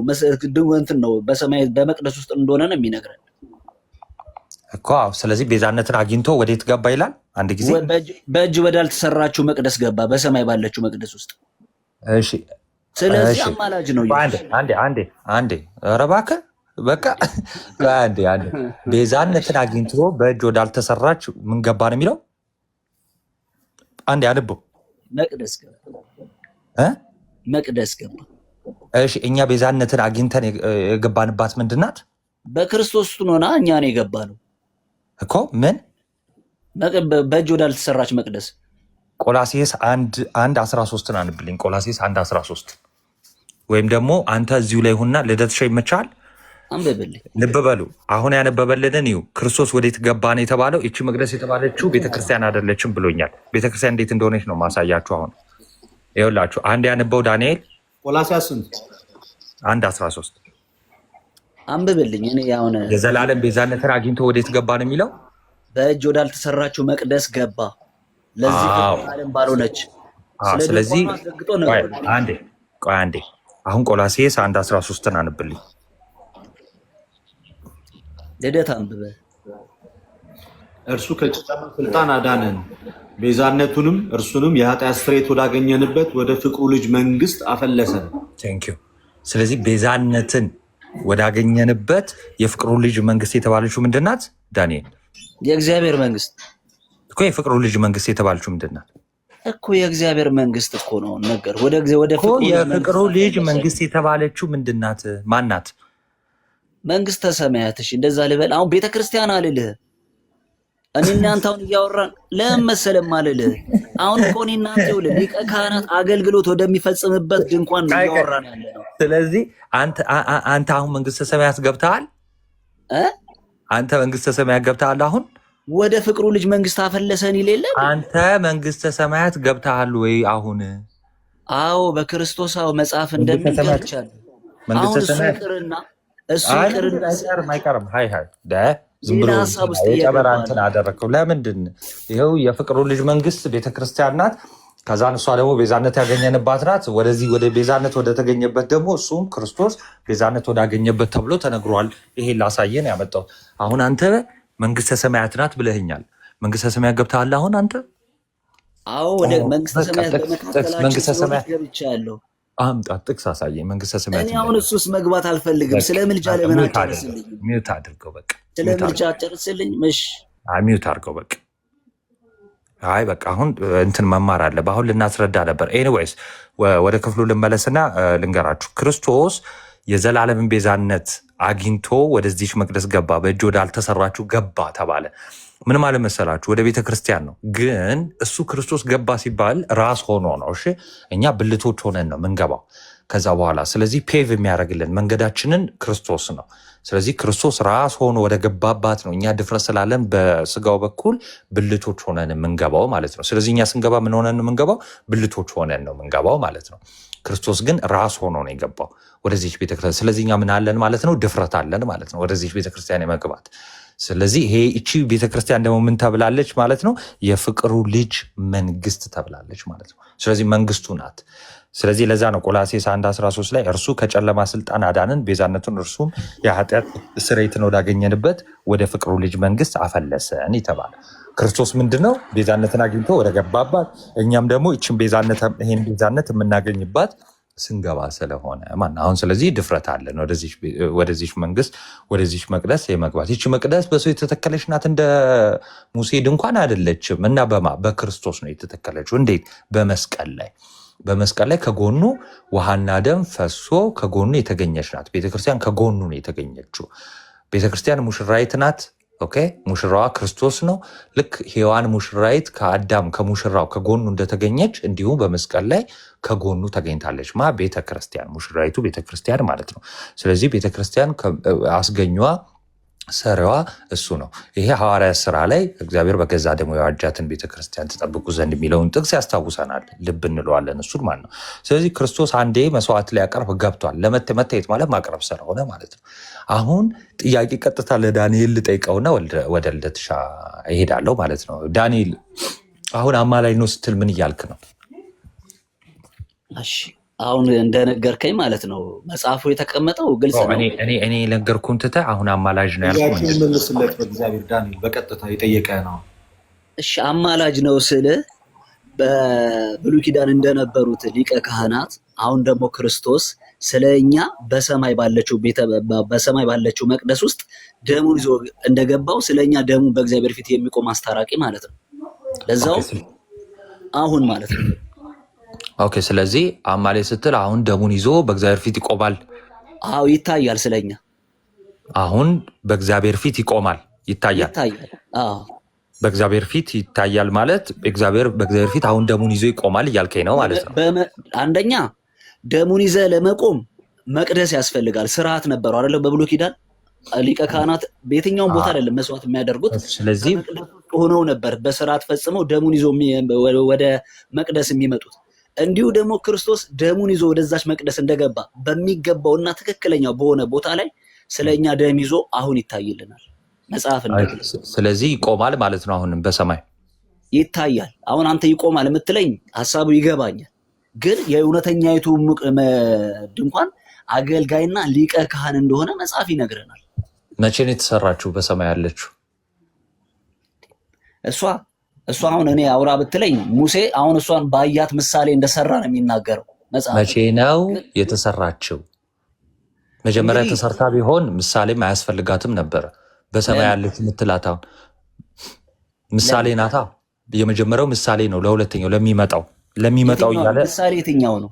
እንትን ነው በሰማይ በመቅደስ ውስጥ እንደሆነ ነው የሚነግረን እኮ። ስለዚህ ቤዛነትን አግኝቶ ወዴት ገባ ይላል? አንድ ጊዜ በእጅ ወዳልተሰራችው መቅደስ ገባ፣ በሰማይ ባለችው መቅደስ ውስጥ። እሺ ስለዚህ አማላጅ ነው። አንዴ ኧረ እባክህ በቃ አንዴ ቤዛነትን አግኝቶ በእጅ ወዳልተሰራች ምን ገባ ነው የሚለው? አንዴ አንብቦ መቅደስ ገባ። እሺ እኛ ቤዛነትን አግኝተን የገባንባት ምንድን ናት? በክርስቶስ ውስጥ ሆና እኛ ነው የገባ ነው እኮ። ምን በእጅ ወዳልተሰራች መቅደስ? ቆላሴስ 1:13 አንብልኝ። ቆላሴስ 1:13 ወይም ደግሞ አንተ እዚሁ ላይ ሁና ልደትሻ ይመቻል አንብብልኝ። ልብ በሉ አሁን ያነበበልንን ይሁ ክርስቶስ ወዴት ገባ ነው የተባለው? ይቺ መቅደስ የተባለችው ቤተክርስቲያን አይደለችም ብሎኛል። ቤተክርስቲያን እንዴት እንደሆነች ነው ማሳያችሁ። አሁን ይኸውላችሁ አንድ ያነበው ዳንኤል ቆላሲያስ 1:13 አንብብልኝ። እኔ ያውን የዘላለም ቤዛነትን አግኝቶ ወዴት ገባ ነው የሚለው? በእጅ ወዳልተሰራችው መቅደስ ገባ፣ ለዚህ ዓለም ባልሆነች። ስለዚህ ቆይ አንዴ አሁን ቆላስይስ 1:13 አንብልኝ። ልደት አንብበ እርሱ ከጨለማ ስልጣን አዳነን፣ ቤዛነቱንም እርሱንም የኃጢአት ስርየት ወዳገኘንበት ወደ ፍቅሩ ልጅ መንግስት አፈለሰን። ቴንኪው። ስለዚህ ቤዛነትን ወዳገኘንበት የፍቅሩ ልጅ መንግስት የተባለችው ምንድናት? ዳንኤል የእግዚአብሔር መንግስት እኮ የፍቅሩ ልጅ መንግስት የተባለችው ምንድናት እኮ? የእግዚአብሔር መንግስት እኮ ነው ነገር ወደ የፍቅሩ ልጅ መንግስት የተባለችው ምንድናት? ማናት? መንግስተ ሰማያት። እሺ እንደዛ ልበል። አሁን ቤተክርስቲያን አልልህ። እኔ እናንተ አሁን እያወራን ለምን መሰለም አልልህ። አሁን እኮ እኔ እናንተ ይኸውልህ ሊቀ ካህናት አገልግሎት ወደሚፈጽምበት ድንኳን ነው እያወራን ያለ ነው። ስለዚህ አንተ አሁን መንግስተ ሰማያት ገብተሃል? አንተ መንግስተ ሰማያት ገብተሃል? አሁን ወደ ፍቅሩ ልጅ መንግስት አፈለሰን ይሌለ አንተ መንግስተ ሰማያት ገብተሃል ወይ አሁን? አዎ በክርስቶስ አዎ መጽሐፍ እንደሚገልጻል። አሁን እሱ ይቅርና አይቀርም። ሃይ ዝም ብሎ የጨበራንትን አደረግከው። ለምንድን ይኸው የፍቅሩ ልጅ መንግስት ቤተክርስቲያን ናት። ከዛን እሷ ደግሞ ቤዛነት ያገኘንባት ናት። ወደዚህ ወደ ቤዛነት ወደተገኘበት ደግሞ እሱም ክርስቶስ ቤዛነት ወዳገኘበት ተብሎ ተነግሯል። ይሄን ላሳየን ያመጣው። አሁን አንተ መንግስተ ሰማያት ናት ብለህኛል። መንግስተ ሰማያት ገብተሃል አሁን አንተ? አዎ ወደ መንግስተ ሰማያት በመካከላችን ገብቻለሁ። አምጣ ጥቅስ አሳየኝ። መንግስተ ሰማያት እኔ አሁን እሱስ መግባት አልፈልግም። ስለ ምልጃ ለምን አጨርስልኝ? ሚውት አድርገው በቃ። ስለ ምልጃ አጨርስልኝ። እሺ ሚውት አድርገው በቃ። አይ በቃ አሁን እንትን መማር አለ። አሁን ልናስረዳ ነበር። ኤኒዌይስ ወደ ክፍሉ ልመለስና ልንገራችሁ። ክርስቶስ የዘላለምን ቤዛነት አግኝቶ ወደዚች መቅደስ ገባ፣ በእጅ ወዳልተሰራችሁ ገባ ተባለ። ምን ማለት መሰላችሁ? ወደ ቤተ ክርስቲያን ነው። ግን እሱ ክርስቶስ ገባ ሲባል ራስ ሆኖ ነው። እሺ እኛ ብልቶች ሆነን ነው ምንገባው ከዛ በኋላ። ስለዚህ ፔቭ የሚያደርግልን መንገዳችንን ክርስቶስ ነው። ስለዚህ ክርስቶስ ራስ ሆኖ ወደ ገባባት ነው እኛ ድፍረት ስላለን በስጋው በኩል ብልቶች ሆነን የምንገባው ማለት ነው። ስለዚህ እኛ ስንገባ ምን ሆነን ነው የምንገባው? ብልቶች ሆነን ነው የምንገባው ማለት ነው። ክርስቶስ ግን ራስ ሆኖ ነው የገባው ወደዚች ቤተክርስቲያን። ስለዚህ እኛ ምን አለን ማለት ነው? ድፍረት አለን ማለት ነው ወደዚች ቤተክርስቲያን የመግባት። ስለዚህ ይሄ እቺ ቤተክርስቲያን ደግሞ ምን ተብላለች ማለት ነው? የፍቅሩ ልጅ መንግስት ተብላለች ማለት ነው። ስለዚህ መንግስቱ ናት። ስለዚህ ለዛ ነው ቆላስይስ 1:13 ላይ እርሱ ከጨለማ ስልጣን አዳንን፣ ቤዛነቱን እርሱም የኃጢአት ስርየትን ወዳገኘንበት ወደ ፍቅሩ ልጅ መንግስት አፈለሰን የተባለ። ክርስቶስ ምንድነው? ቤዛነትን አግኝቶ ወደ ገባባት፣ እኛም ደግሞ ይህን ቤዛነት የምናገኝባት ስንገባ ስለሆነ አሁን ስለዚህ ድፍረት አለን ወደዚች መንግስት ወደዚች መቅደስ የመግባት። ይቺ መቅደስ በሰው የተተከለች ናት፣ እንደ ሙሴ ድንኳን አይደለችም። እና በክርስቶስ ነው የተተከለችው። እንዴት? በመስቀል ላይ ከጎኑ ውሃና ደም ፈሶ ከጎኑ የተገኘች ናት። ቤተክርስቲያን ከጎኑ ነው የተገኘችው። ቤተክርስቲያን ሙሽራይት ናት። ኦኬ ሙሽራዋ ክርስቶስ ነው። ልክ ሔዋን ሙሽራይት ከአዳም ከሙሽራው ከጎኑ እንደተገኘች እንዲሁም በመስቀል ላይ ከጎኑ ተገኝታለች። ቤተክርስቲያን ሙሽራይቱ ቤተክርስቲያን ማለት ነው። ስለዚህ ቤተክርስቲያን አስገኟ ሰሪዋ እሱ ነው። ይሄ ሐዋርያት ስራ ላይ እግዚአብሔር በገዛ ደግሞ የዋጃትን ቤተክርስቲያን ትጠብቁ ዘንድ የሚለውን ጥቅስ ያስታውሰናል። ልብ እንለዋለን እሱን ማለት ነው። ስለዚህ ክርስቶስ አንዴ መስዋዕት ሊያቀርብ ገብቷል። ለመታየት ማለት ማቅረብ ስለሆነ ማለት ነው። አሁን ጥያቄ ቀጥታ ለዳንኤል ልጠይቀውና ወደ ልደትሻ እሄዳለሁ ማለት ነው። ዳንኤል አሁን አማላጅ ነው ስትል ምን እያልክ ነው? እሺ አሁን እንደነገርከኝ ማለት ነው መጽሐፉ የተቀመጠው ግልጽ ነው። እኔ ነገርኩን ትተህ አሁን አማላጅ ነው ያልኩት። መልስለት በእግዚአብሔር ዳንኤል በቀጥታ የጠየቀ ነው። እሺ አማላጅ ነው ስል በብሉይ ኪዳን እንደነበሩት ሊቀ ካህናት አሁን ደግሞ ክርስቶስ ስለኛ በሰማይ ባለችው መቅደስ ውስጥ ደሙን ይዞ እንደገባው ስለኛ ደሙን በእግዚአብሔር ፊት የሚቆም አስታራቂ ማለት ነው። ለዛው አሁን ማለት ነው። ኦኬ ስለዚህ አማላጅ ስትል አሁን ደሙን ይዞ በእግዚአብሔር ፊት ይቆማል። አዎ ይታያል። ስለኛ አሁን በእግዚአብሔር ፊት ይቆማል፣ ይታያል። አዎ በእግዚአብሔር ፊት ይታያል ማለት በእግዚአብሔር ፊት አሁን ደሙን ይዞ ይቆማል እያልከኝ ነው ማለት ነው። አንደኛ ደሙን ይዘ ለመቆም መቅደስ ያስፈልጋል። ስርዓት ነበረው አይደለ? በብሉይ ኪዳን ሊቀ ካህናት በየትኛውም ቦታ አይደለም መስዋዕት የሚያደርጉት። ስለዚህ ሆነው ነበር በስርዓት ፈጽመው ደሙን ይዞ ወደ መቅደስ የሚመጡት። እንዲሁ ደግሞ ክርስቶስ ደሙን ይዞ ወደዛች መቅደስ እንደገባ በሚገባውና ትክክለኛው በሆነ ቦታ ላይ ስለኛ ደም ይዞ አሁን ይታይልናል መጽሐፍ እንደሚል። ስለዚህ ይቆማል ማለት ነው። አሁንም በሰማይ ይታያል። አሁን አንተ ይቆማል የምትለኝ ሐሳቡ ይገባኛል። ግን የእውነተኛይቱ ድንኳን አገልጋይና ሊቀ ካህን እንደሆነ መጽሐፍ ይነግረናል። መቼ ነው የተሰራችው በሰማይ ያለችው? እሷ አሁን እኔ አውራ ብትለኝ ሙሴ አሁን እሷን ባያት ምሳሌ እንደሰራ ነው የሚናገረው መጽሐፍ። መቼ ነው የተሰራችው? መጀመሪያ ተሰርታ ቢሆን ምሳሌም አያስፈልጋትም ነበር። በሰማይ ያለች የምትላት አሁን ምሳሌ ናታ። የመጀመሪያው ምሳሌ ነው ለሁለተኛው ለሚመጣው እያለ ምሳሌ የትኛው ነው?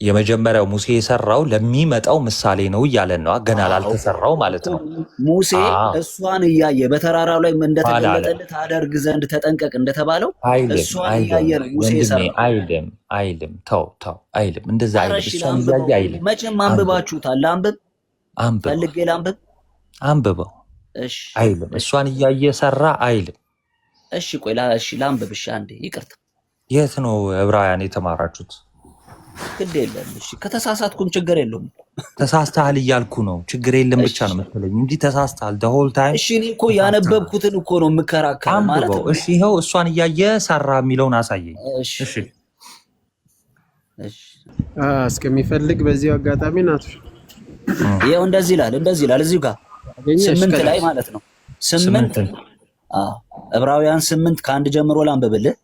የመጀመሪያው ሙሴ የሰራው ለሚመጣው ምሳሌ ነው እያለን ነው። ገና ላልተሰራው ማለት ነው። ሙሴ እሷን እያየ በተራራው ላይ እንደተገለጠልህ ታደርግ ዘንድ ተጠንቀቅ እንደተባለው እሷን እያየ ነው ሙሴ የሰራው። አይልም። ተው አይልም። እንደዛ አይልም። እሷን እያየ አይልም። መቼም አንብባችሁታል። ፈልጌ ላንብብ። አንብበው። አይልም። እሷን እያየ ሰራ አይልም። እሺ ቆይ ላንብብ። እሺ አንዴ ይቅርታ። የት ነው ዕብራውያን የተማራችሁት? ግድ የለም። እሺ ከተሳሳትኩም ችግር የለውም። ተሳስተሃል እያልኩ ነው። ችግር የለም ብቻ ነው መሰለኝ እንጂ ተሳስተሃል the whole time። እሺ እኔ እኮ ያነበብኩትን እኮ ነው የምከራከረው ማለት ነው። እሺ ይኸው እሷን እያየ ሰራ የሚለውን አሳየኝ። እሺ እስከሚፈልግ በዚህ አጋጣሚ ናት። ይኸው እንደዚህ ይላል እዚሁ ጋር 8 ላይ ማለት ነው። 8 ዕብራውያን 8 ከአንድ ጀምሮ ላንብብልህ።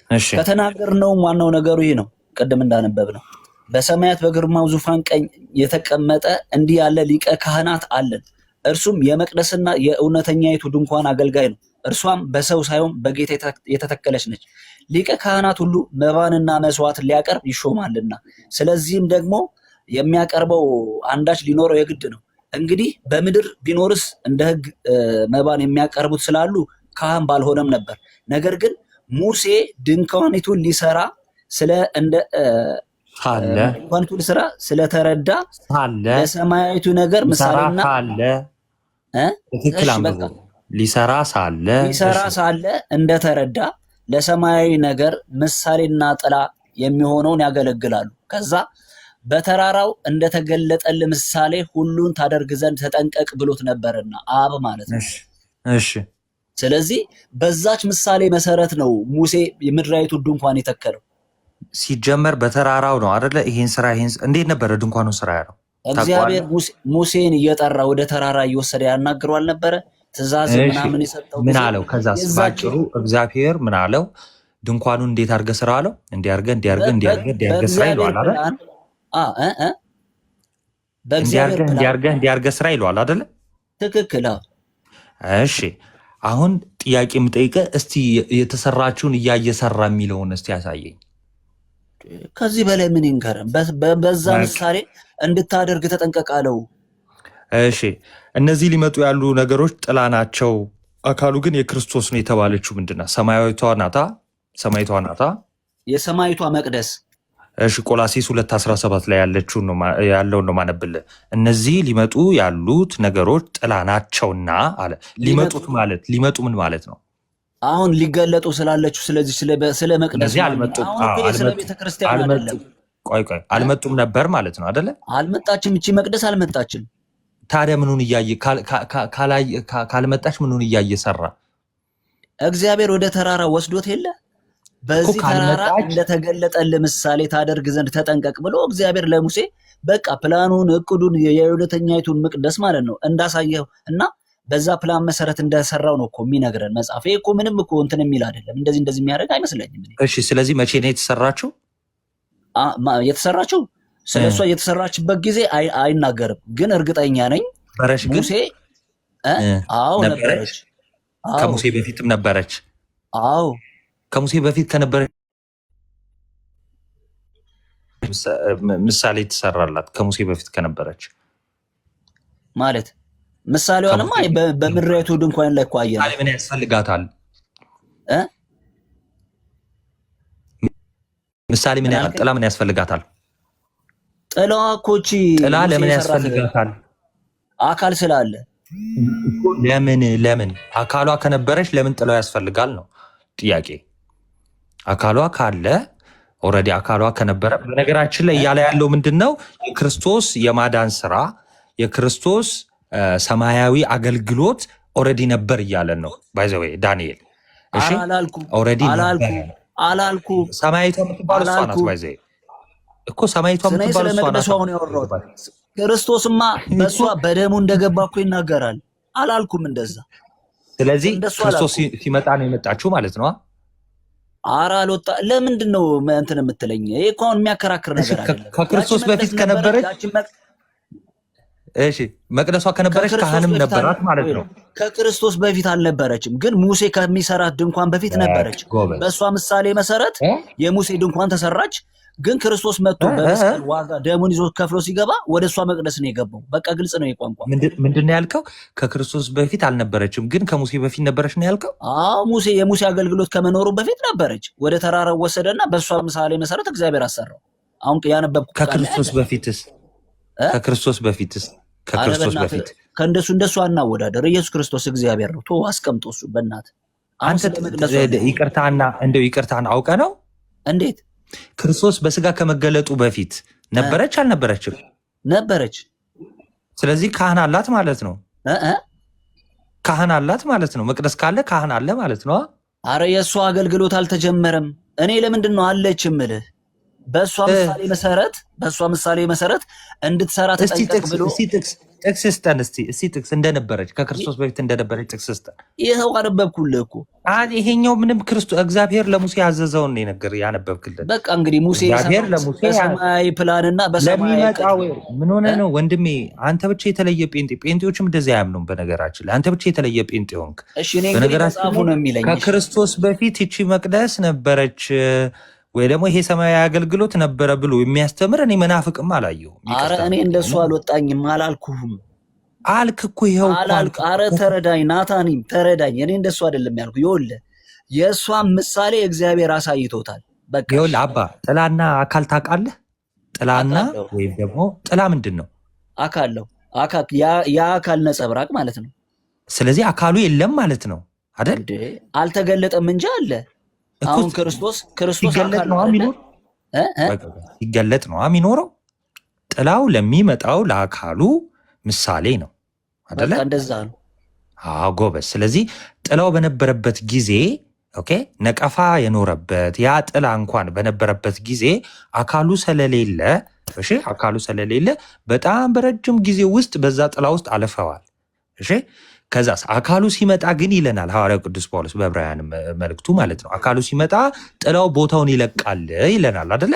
እሺ ከተናገርነውም ዋናው ነገሩ ይሄ ነው። ቅድም እንዳነበብ ነው በሰማያት በግርማው ዙፋን ቀኝ የተቀመጠ እንዲህ ያለ ሊቀ ካህናት አለን። እርሱም የመቅደስና የእውነተኛይቱ ድንኳን አገልጋይ ነው። እርሷም በሰው ሳይሆን በጌታ የተተከለች ነች። ሊቀ ካህናት ሁሉ መባንና መስዋዕት ሊያቀርብ ይሾማልና፣ ስለዚህም ደግሞ የሚያቀርበው አንዳች ሊኖረው የግድ ነው። እንግዲህ በምድር ቢኖርስ እንደ ሕግ መባን የሚያቀርቡት ስላሉ ካህን ባልሆነም ነበር። ነገር ግን ሙሴ ድንኳኒቱን ሊሰራ ስለተረዳ ለሰማያዊቱ ነገር ምሳሌና ሊሰራ ሳለ እንደተረዳ ለሰማያዊ ነገር ምሳሌና ጥላ የሚሆነውን ያገለግላሉ። ከዛ በተራራው እንደተገለጠል ምሳሌ ሁሉን ታደርግ ዘንድ ተጠንቀቅ ብሎት ነበርና አብ ማለት ነው። እሺ ስለዚህ በዛች ምሳሌ መሰረት ነው ሙሴ የምድራዊቱ ድንኳን የተከለው። ሲጀመር በተራራው ነው አይደለ? ይሄን እንዴት ነበረ ድንኳኑ ስራ ያለው? እግዚአብሔር ሙሴን እየጠራ ወደ ተራራ እየወሰደ ያናግረዋል ነበረ። ትእዛዝ ምናምን የሰጠው ምን አለው? ከዛ ባጭሩ እግዚአብሔር ምን አለው? ድንኳኑን እንዴት አድርገህ ስራ አለው። እንዲያርገህ ስራ ይለዋል አይደል? እንዲያርገህ ስራ ይለዋል አይደለ? ትክክል። እሺ አሁን ጥያቄ የምጠይቀህ እስቲ የተሰራችውን እያየሰራ የሚለውን እስቲ ያሳየኝ። ከዚህ በላይ ምን ይንገረን? በዛ ምሳሌ እንድታደርግ ተጠንቀቃለው። እሺ እነዚህ ሊመጡ ያሉ ነገሮች ጥላ ናቸው፣ አካሉ ግን የክርስቶስ ነው የተባለችው ምንድነው? ሰማያዊቷ ናታ፣ የሰማይቷ መቅደስ። እሺ ቆላሴስ 2:17 ላይ ያለውን ነው ማነብልህ። እነዚህ ሊመጡ ያሉት ነገሮች ጥላ ናቸውና አለ። ሊመጡ ምን ማለት ነው? አሁን ሊገለጡ ስላለችው ስለዚህ ስለ መቅደስ ስለ ቤተክርስቲያን አይደለም። ቆይ አልመጡም ነበር ማለት ነው አይደለ? አልመጣችም። እቺ መቅደስ አልመጣችም። ታዲያ ምኑን እያየ ካልመጣች ምኑን እያየ ሰራ? እግዚአብሔር ወደ ተራራ ወስዶት የለ? በዚህ ተራራ እንደተገለጠልህ ምሳሌ ታደርግ ዘንድ ተጠንቀቅ ብሎ እግዚአብሔር ለሙሴ በቃ ፕላኑን እቅዱን የሁለተኛይቱን መቅደስ ማለት ነው እንዳሳየው እና በዛ ፕላን መሰረት እንደሰራው ነው እኮ የሚነግረን መጽሐፍ። ይሄ እኮ ምንም እኮ እንትን የሚል አይደለም። እንደዚህ የሚያደርግ አይመስለኝም። እሺ ስለዚህ መቼ ነው የተሰራችው? ስለሷ የተሰራችበት ጊዜ አይናገርም፣ ግን እርግጠኛ ነኝ ሙሴ ነበረች። ከሙሴ በፊትም ነበረች። አዎ ከሙሴ በፊት ከነበረች ምሳሌ የተሰራላት ከሙሴ በፊት ከነበረች ማለት ምሳሌዋንማ በምድራዊቱ ድንኳን ላይ እኮ አየን። ምን ያስፈልጋታል? ምሳሌ ጥላ ምን ያስፈልጋታል? ጥላዋ እኮ ጥላ ለምን ያስፈልጋታል? አካል ስላለ። ለምን አካሏ ከነበረች ለምን ጥላው ያስፈልጋል ነው ጥያቄ። አካሏ ካለ ኦልሬዲ አካሏ ከነበረ በነገራችን ላይ እያለ ያለው ምንድነው? የክርስቶስ የማዳን ስራ የክርስቶስ ሰማያዊ አገልግሎት ኦልሬዲ ነበር እያለን ነው። ባይ ዘ ዌይ ዳንኤል እሺ ኦልሬዲ አላልኩ ሰማያዊቷ የምትባል እሷ ናት። ባይ ዘ ዌይ እኮ ሰማያዊቷ የምትባል እሷ ናት። ክርስቶስማ በእሷ በደሙ እንደገባ እኮ ይናገራል። አላልኩም እንደዛ። ስለዚህ ክርስቶስ ሲመጣ ነው የመጣችው ማለት ነው። ኧረ አልወጣ። ለምንድን ነው እንትን የምትለኝ? ይሄ እኮ አሁን የሚያከራክር ነገር አይደለም። ከክርስቶስ በፊት ከነበረች እሺ መቅደሷ ከነበረች ካህንም ነበራት ማለት ነው። ከክርስቶስ በፊት አልነበረችም፣ ግን ሙሴ ከሚሰራት ድንኳን በፊት ነበረች። በእሷ ምሳሌ መሰረት የሙሴ ድንኳን ተሰራች። ግን ክርስቶስ መጥቶ በመስቀል ዋጋ ደሙን ይዞ ከፍሎ ሲገባ ወደ እሷ መቅደስ ነው የገባው። በቃ ግልጽ ነው የቋንቋ። ምንድን ነው ያልከው? ከክርስቶስ በፊት አልነበረችም፣ ግን ከሙሴ በፊት ነበረች ነው ያልከው? አዎ የሙሴ አገልግሎት ከመኖሩ በፊት ነበረች። ወደ ተራራው ወሰደና በእሷ ምሳሌ መሰረት እግዚአብሔር አሰራው። አሁን ያነበብኩት ከክርስቶስ በፊትስ ከክርስቶስ በፊት እንደሱ አናወዳደር። ኢየሱስ ክርስቶስ እግዚአብሔር ነው። ቶ አስቀምጦ እሱ በእናትህ አንተ ይቅርታን አውቀ ነው እንዴት ክርስቶስ በስጋ ከመገለጡ በፊት ነበረች አልነበረችም? ነበረች። ስለዚህ ካህን አላት ማለት ነው። ካህን አላት ማለት ነው። መቅደስ ካለ ካህን አለ ማለት ነው። አረ የእሷ አገልግሎት አልተጀመረም። እኔ ለምንድን ነው አለች እምልህ? በእሷ ምሳሌ መሰረት እንድትሰራ ተጠንቀቅ ብሎ ጥቅስ ስጠን እስቲ ጥቅስ እንደነበረች ከክርስቶስ በፊት እንደነበረች ጥቅስ ስጠን። ይኸው አነበብኩልህ እኮ። ይሄኛው ምንም እግዚአብሔር ለሙሴ ያዘዘውን ነገር ያነበብክልን። በቃ እንግዲህ ሙሴ በሰማያዊ ፕላንና በሰማያዊ ምን ሆነ ነው ወንድሜ? አንተ ብቻ የተለየ ጴንጤዎችም እንደዚህ አያምኑም። በነገራችን ላይ አንተ ብቻ የተለየ ጴንጤ ሆንክ። በነገራችን ነው የሚለኝ ከክርስቶስ በፊት ይቺ መቅደስ ነበረች ወይ ደግሞ ይሄ ሰማያዊ አገልግሎት ነበረ ብሎ የሚያስተምር እኔ መናፍቅም አላየሁም። አረ እኔ እንደሱ አልወጣኝም አላልኩህም። አልክ እኮ ይኸው አላልኩ። አረ ተረዳኝ ናታኒም ተረዳኝ። እኔ እንደሱ አይደለም ያልኩ። ይኸውልህ የእሷን ምሳሌ እግዚአብሔር አሳይቶታል። በቃ ይኸውልህ አባ ጥላና አካል ታውቃለህ? ጥላና ወይም ደግሞ ጥላ ምንድን ነው? አካለው የአካል ነጸብራቅ ማለት ነው። ስለዚህ አካሉ የለም ማለት ነው አይደል? አልተገለጠም እንጂ አለ። አሁን ክርስቶስ ሲገለጥ ነው የሚኖረው። ጥላው ለሚመጣው ለአካሉ ምሳሌ ነው አይደለ? እንደዛ ነው። አዎ ጎበዝ። ስለዚህ ጥላው በነበረበት ጊዜ ነቀፋ የኖረበት ያ ጥላ እንኳን በነበረበት ጊዜ አካሉ ስለሌለ በጣም በረጅም ጊዜ ውስጥ በዛ ጥላ ውስጥ አልፈዋል። ከዛ አካሉ ሲመጣ ግን ይለናል ሐዋርያው ቅዱስ ጳውሎስ በዕብራውያን መልእክቱ ማለት ነው። አካሉ ሲመጣ ጥላው ቦታውን ይለቃል ይለናል አይደለ?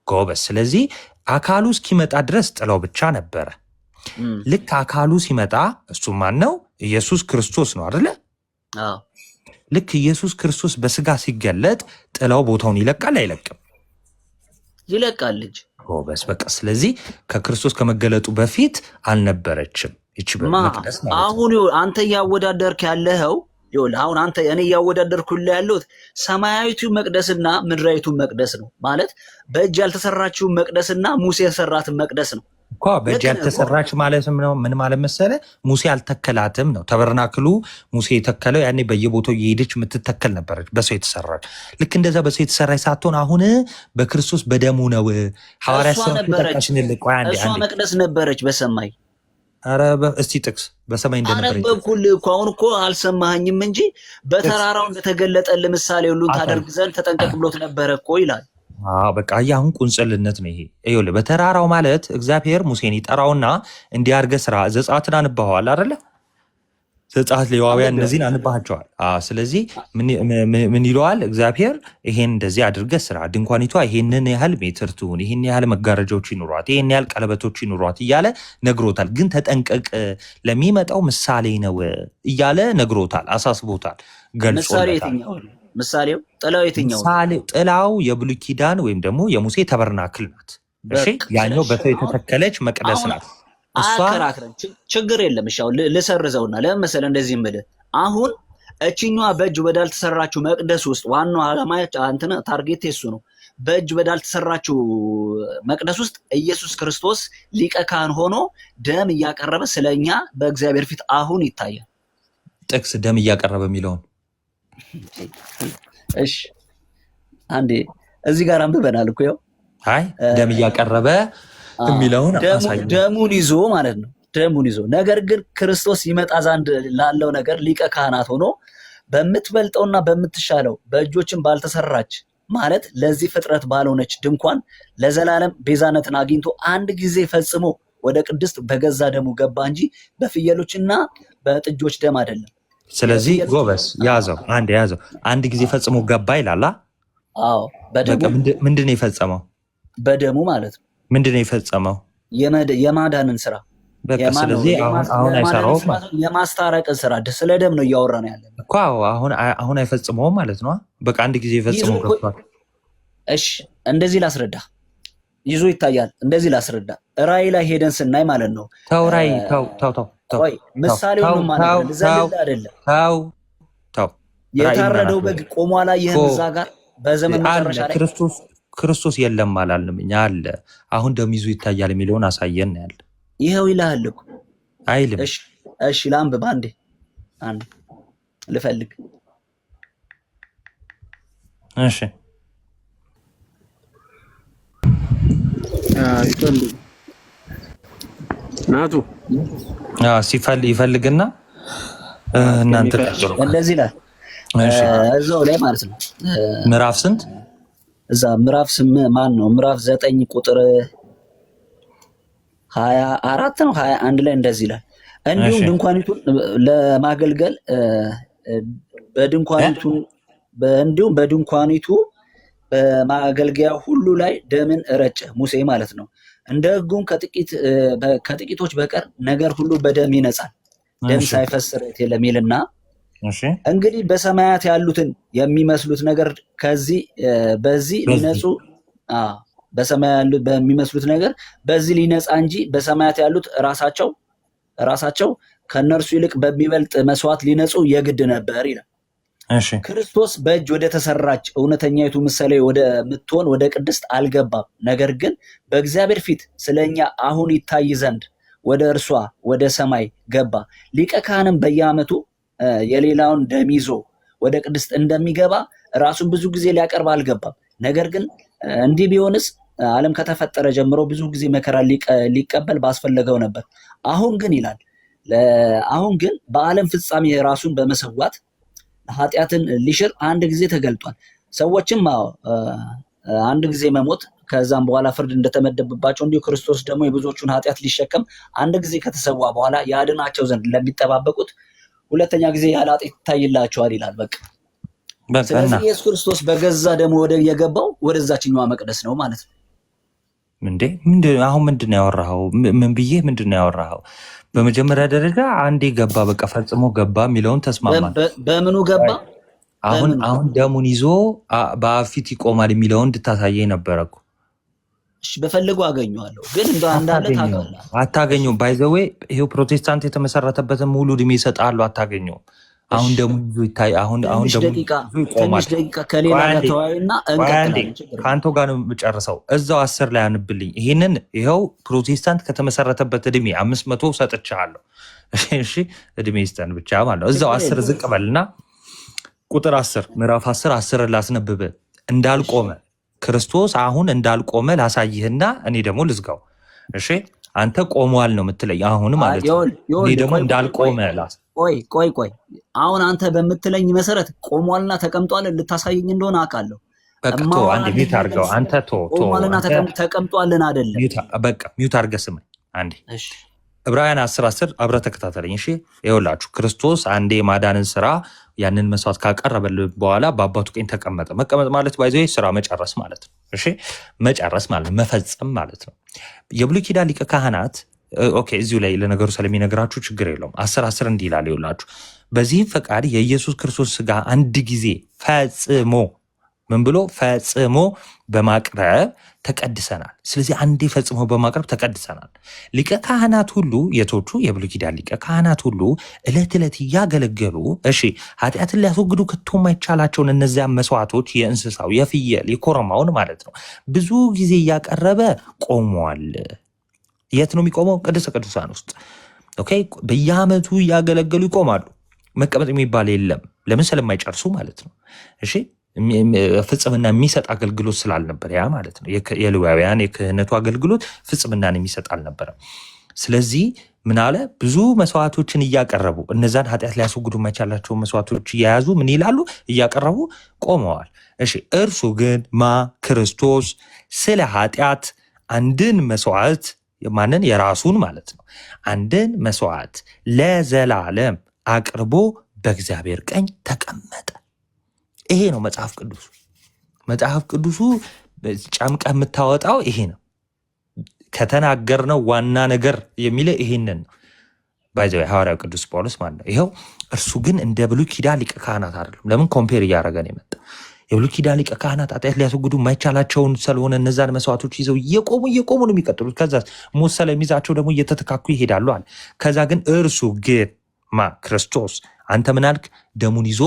ጎበዝ። ስለዚህ አካሉ እስኪመጣ ድረስ ጥላው ብቻ ነበረ። ልክ አካሉ ሲመጣ እሱ ማን ነው? ኢየሱስ ክርስቶስ ነው አይደለ? ልክ ኢየሱስ ክርስቶስ በስጋ ሲገለጥ ጥላው ቦታውን ይለቃል አይለቅም? ይለቃል እንጂ። ጎበዝ። በቃ ስለዚህ ከክርስቶስ ከመገለጡ በፊት አልነበረችም። አሁን አንተ እያወዳደርክ ያለኸው አሁን እኔ እያወዳደርኩልህ ያለሁት ሰማያዊቱ መቅደስና ምድራዊቱ መቅደስ ነው ማለት በእጅ ያልተሰራችው መቅደስና ሙሴ የሰራትን መቅደስ ነው እኮ። በእጅ ያልተሰራች ማለት ነው ምን ማለት መሰለህ? ሙሴ አልተከላትም ነው። ተበርናክሉ ሙሴ የተከለው ያኔ በየቦታው እየሄደች የምትተከል ነበረች፣ በሰው የተሰራች። ልክ እንደዛ በሰው የተሰራች ሳትሆን አሁን በክርስቶስ በደሙ ነው። ሐዋርያት ሥራ እሷ መቅደስ ነበረች በሰማይ። ኧረ እስቲ ጥቅስ በሰማይ እንደነበረ አነበብኩልህ እኮ። አሁን እኮ አልሰማኸኝም እንጂ በተራራው እንደተገለጠ ለምሳሌ ሁሉን ታደርግ ዘንድ ተጠንቀቅ ብሎት ነበረ እኮ ይላል። በቃ አሁን ቁንጽልነት ነው ይሄ። ይኸውልህ በተራራው ማለት እግዚአብሔር ሙሴን ይጠራውና እንዲያርገ ስራ ዘጸአትን አንባኸዋል አይደለ? ዘጸአት ሌዋውያን እነዚህን አንባቸዋል። ስለዚህ ምን ይለዋል እግዚአብሔር? ይሄን እንደዚህ አድርገህ ስራ፣ ድንኳኒቷ ይሄንን ያህል ሜትር ትሁን፣ ይሄን ያህል መጋረጃዎች ይኑሯት፣ ይሄን ያህል ቀለበቶች ይኑሯት እያለ ነግሮታል። ግን ተጠንቀቅ ለሚመጣው ምሳሌ ነው እያለ ነግሮታል፣ አሳስቦታል፣ ገልጾታል። ምሳሌው ጥላው የትኛው? ጥላው የብሉይ ኪዳን ወይም ደግሞ የሙሴ ተበርናክል ናት። እሺ ያኛው በሰው የተተከለች መቅደስ ናት። አከራክረን ችግር የለም። እሺ አሁን ልሰርዘውና ለምን መሰለህ እንደዚህ የምልህ አሁን እችኛዋ በእጅ ወዳልተሰራችው መቅደስ ውስጥ ዋናው ዓላማ ታርጌት እሱ ነው። በእጅ ወዳልተሰራችው መቅደስ ውስጥ ኢየሱስ ክርስቶስ ሊቀ ካህን ሆኖ ደም እያቀረበ ስለኛ በእግዚአብሔር ፊት አሁን ይታያል። ጥቅስ ደም እያቀረበ የሚለውን እሺ አንዴ እዚህ ጋር አንብበናል እኮ ያው አይ ደም እያቀረበ የሚለውን ደሙን ይዞ ማለት ነው። ደሙን ይዞ ነገር ግን ክርስቶስ ይመጣ ዘንድ ላለው ነገር ሊቀ ካህናት ሆኖ በምትበልጠውና በምትሻለው በእጆችን ባልተሰራች ማለት ለዚህ ፍጥረት ባልሆነች ድንኳን ለዘላለም ቤዛነትን አግኝቶ አንድ ጊዜ ፈጽሞ ወደ ቅድስት በገዛ ደሙ ገባ እንጂ በፍየሎችና በጥጆች ደም አይደለም። ስለዚህ ጎበስ ያዘው አንድ ጊዜ ፈጽሞ ገባ ይላል። አዎ በደሙ ምንድነው የፈጸመው? በደሙ ማለት ነው። ምንድነው የፈጸመው? የማዳንን ስራ። ስለዚህ አሁን አይሰራውም። የማስታረቅን ስራ ስለ ደም ነው እያወራን ያለን እኮ። አሁን አይፈጽመውም ማለት ነው። በቃ አንድ ጊዜ ፈጽሞ ገብቷል። እሺ እንደዚህ ላስረዳ። ይዞ ይታያል። እንደዚህ ላስረዳ። ራእይ ላይ ሄደን ስናይ ማለት ነው። ተው ራእይ ቆይ ምሳሌውን ማለት ነው። ዘልል አይደለም። ተው የታረደው በግ ቆሟ ላይ ይህን እዛ ጋር በዘመን መጨረሻ ላይ ክርስቶስ የለም አላልንም እኛ አለ። አሁን ደም ይዞ ይታያል የሚለውን አሳየን ያለ ይሄው ይላል እኮ አይልም። እሺ ላንብብ አንዴ ልፈልግ። እሺ ናቱ ይፈልግና እናንተ ቀጥሉ። እንደዚህ ይላል እዛው ላይ ማለት ነው። ምዕራፍ ስንት? እዛ ምዕራፍ ማን ነው? ምዕራፍ 9 ቁጥር 24 ነው 21 ላይ እንደዚህ ይላል። እንዲሁም ድንኳኒቱን ለማገልገል በድንኳኒቱ በማገልገያ ሁሉ ላይ ደምን ረጨ ሙሴ ማለት ነው። እንደ ሕጉም ከጥቂቶች በቀር ነገር ሁሉ በደም ይነጻል፣ ደም ሳይፈስ ስርየት የለም ይልና እንግዲህ በሰማያት ያሉትን የሚመስሉት ነገር በዚህ ሊነጹ በሰማያት ያሉት በሚመስሉት ነገር በዚህ ሊነጻ እንጂ በሰማያት ያሉት ራሳቸው ከነርሱ ይልቅ በሚበልጥ መስዋዕት ሊነጹ የግድ ነበር ይላል። ክርስቶስ በእጅ ወደ ተሰራች እውነተኛይቱ ምሳሌ ወደ ምትሆን ወደ ቅድስት አልገባም። ነገር ግን በእግዚአብሔር ፊት ስለኛ አሁን ይታይ ዘንድ ወደ እርሷ ወደ ሰማይ ገባ። ሊቀ ካህንም በየዓመቱ የሌላውን ደም ይዞ ወደ ቅድስት እንደሚገባ ራሱን ብዙ ጊዜ ሊያቀርብ አልገባም። ነገር ግን እንዲህ ቢሆንስ ዓለም ከተፈጠረ ጀምሮ ብዙ ጊዜ መከራ ሊቀበል ባስፈለገው ነበር። አሁን ግን ይላል በዓለም ፍጻሜ ራሱን በመሰዋት ኃጢአትን ሊሽር አንድ ጊዜ ተገልጧል። ሰዎችም አንድ ጊዜ መሞት ከዛም በኋላ ፍርድ እንደተመደበባቸው እንዲሁ ክርስቶስ ደግሞ የብዙዎቹን ኃጢአት ሊሸከም አንድ ጊዜ ከተሰዋ በኋላ ያድናቸው ዘንድ ለሚጠባበቁት ሁለተኛ ጊዜ ያለ ኃጢአት ይታይላቸዋል ይላል። በቃ ስለዚህ ኢየሱስ ክርስቶስ በገዛ ደግሞ የገባው ወደዛችኛዋ መቅደስ ነው ማለት ነው። አሁን ምንድን ነው ያወራኸው? ምን ብዬ ምንድን ነው ያወራኸው? በመጀመሪያ ደረጃ አንዴ ገባ፣ በቃ ፈጽሞ ገባ የሚለውን ተስማማል። በምኑ ገባ? አሁን ደሙን ይዞ በፊት ይቆማል የሚለውን እንድታሳየኝ ነበረ እኮ። እሺ በፈልጉ አገኘዋለሁ፣ ግን እንዳለ ታውቃለህ አታገኘውም። ባይ ዘ ዌይ ይሄው ፕሮቴስታንት የተመሰረተበትን ሙሉ እድሜ ይሰጣሉ፣ አታገኘውም። አሁን ደሙን ይዞ ይታይ። አሁን ደሙን ትንሽ ደቂቃ ከሌላ ጋር ተወያዩና እንቀጥላለን። ከአንተ ጋር ነው የምጨርሰው። እዛው 10 ላይ አንብልኝ ይሄንን። ይኸው ፕሮቴስታንት ከተመሰረተበት እድሜ 500 ሰጥቻለሁ። እሺ እድሜ ይስጠን ብቻ ማለት ነው። እዛው 10 ዝቅ በልና ቁጥር 10 ምዕራፍ 10 ላስነብብ። እንዳልቆመ ክርስቶስ አሁን እንዳልቆመ ላሳይህና እኔ ደግሞ ልዝጋው። እሺ አንተ ቆሟል ነው የምትለኝ አሁን ማለት ነው። እኔ ደግሞ እንዳልቆመ ቆይ አሁን አንተ በምትለኝ መሰረት ቆሟልና ተቀምጧል ልታሳየኝ እንደሆነ አውቃለሁ። በቃ አንዴ ሚውት አድርገው አንተ ቆሟልና ተቀምጧልን አይደለም። በቃ ሚውት አድርገህ ስማኝ አንዴ። ዕብራውያን 10 አብረህ ተከታተለኝ። እሺ ይኸውላችሁ ክርስቶስ አንዴ የማዳንን ስራ ያንን መስዋዕት ካቀረበልን በኋላ በአባቱ ቀኝ ተቀመጠ። መቀመጥ ማለት ባይዘ ስራ መጨረስ ማለት ነው። እሺ መጨረስ ማለት መፈጸም ማለት ነው። የብሉይ ኪዳን ሊቀ ካህናት ኦኬ፣ እዚሁ ላይ ለነገሩ ስለሚነግራችሁ ችግር የለውም። 10 እንዲህ ይላል ይኸውላችሁ፣ በዚህም ፈቃድ የኢየሱስ ክርስቶስ ስጋ አንድ ጊዜ ፈጽሞ ምን ብሎ ፈጽሞ በማቅረብ ተቀድሰናል። ስለዚህ አንዴ ፈጽሞ በማቅረብ ተቀድሰናል። ሊቀ ካህናት ሁሉ የቶቹ የብሉይ ኪዳን ሊቀ ካህናት ሁሉ ዕለት ዕለት እያገለገሉ እሺ ኃጢአትን ሊያስወግዱ ከቶ የማይቻላቸውን እነዚያን መስዋዕቶች የእንስሳው፣ የፍየል፣ የኮረማውን ማለት ነው ብዙ ጊዜ እያቀረበ ቆሟል። የት ነው የሚቆመው? ቅድስተ ቅዱሳን ውስጥ። ኦኬ በየዓመቱ እያገለገሉ ይቆማሉ። መቀመጥ የሚባል የለም። ለምን? ስለማይጨርሱ ማለት ነው። እሺ ፍጽምና የሚሰጥ አገልግሎት ስላልነበር ያ ማለት ነው። የሌዋውያን የክህነቱ አገልግሎት ፍጽምናን የሚሰጥ አልነበረም። ስለዚህ ምን አለ? ብዙ መስዋዕቶችን እያቀረቡ እነዛን ኃጢአት ሊያስወግዱ የማይቻላቸው መስዋዕቶች እያያዙ ምን ይላሉ? እያቀረቡ ቆመዋል። እሺ እርሱ ግን ክርስቶስ ስለ ኃጢአት አንድን መስዋዕት ማንን? የራሱን ማለት ነው። አንድን መስዋዕት ለዘላለም አቅርቦ በእግዚአብሔር ቀኝ ተቀመጠ። ይሄ ነው መጽሐፍ ቅዱሱ። መጽሐፍ ቅዱሱ ጨምቀ የምታወጣው ይሄ ነው። ከተናገርነው ዋና ነገር የሚለ ይሄንን ነው። ባይዘው ሐዋርያው ቅዱስ ጳውሎስ ማለት ነው። ይሄው እርሱ ግን እንደ ብሉይ ኪዳን ሊቀ ካህናት አይደለም። ለምን ኮምፔር እያደረገ ነው የመጣ? የብሉይ ኪዳን ሊቀ ካህናት ኃጢአት ሊያስወግዱ የማይቻላቸውን ስለሆነ እነዛን መስዋዕቶች ይዘው እየቆሙ ነው የሚቀጥሉት። ከዛ ሙሴ ስለሚይዛቸው ደግሞ እየተተካኩ ይሄዳሉ አለ። ከዛ ግን እርሱ ግን ክርስቶስ አንተ ምን አልክ? ደሙን ይዞ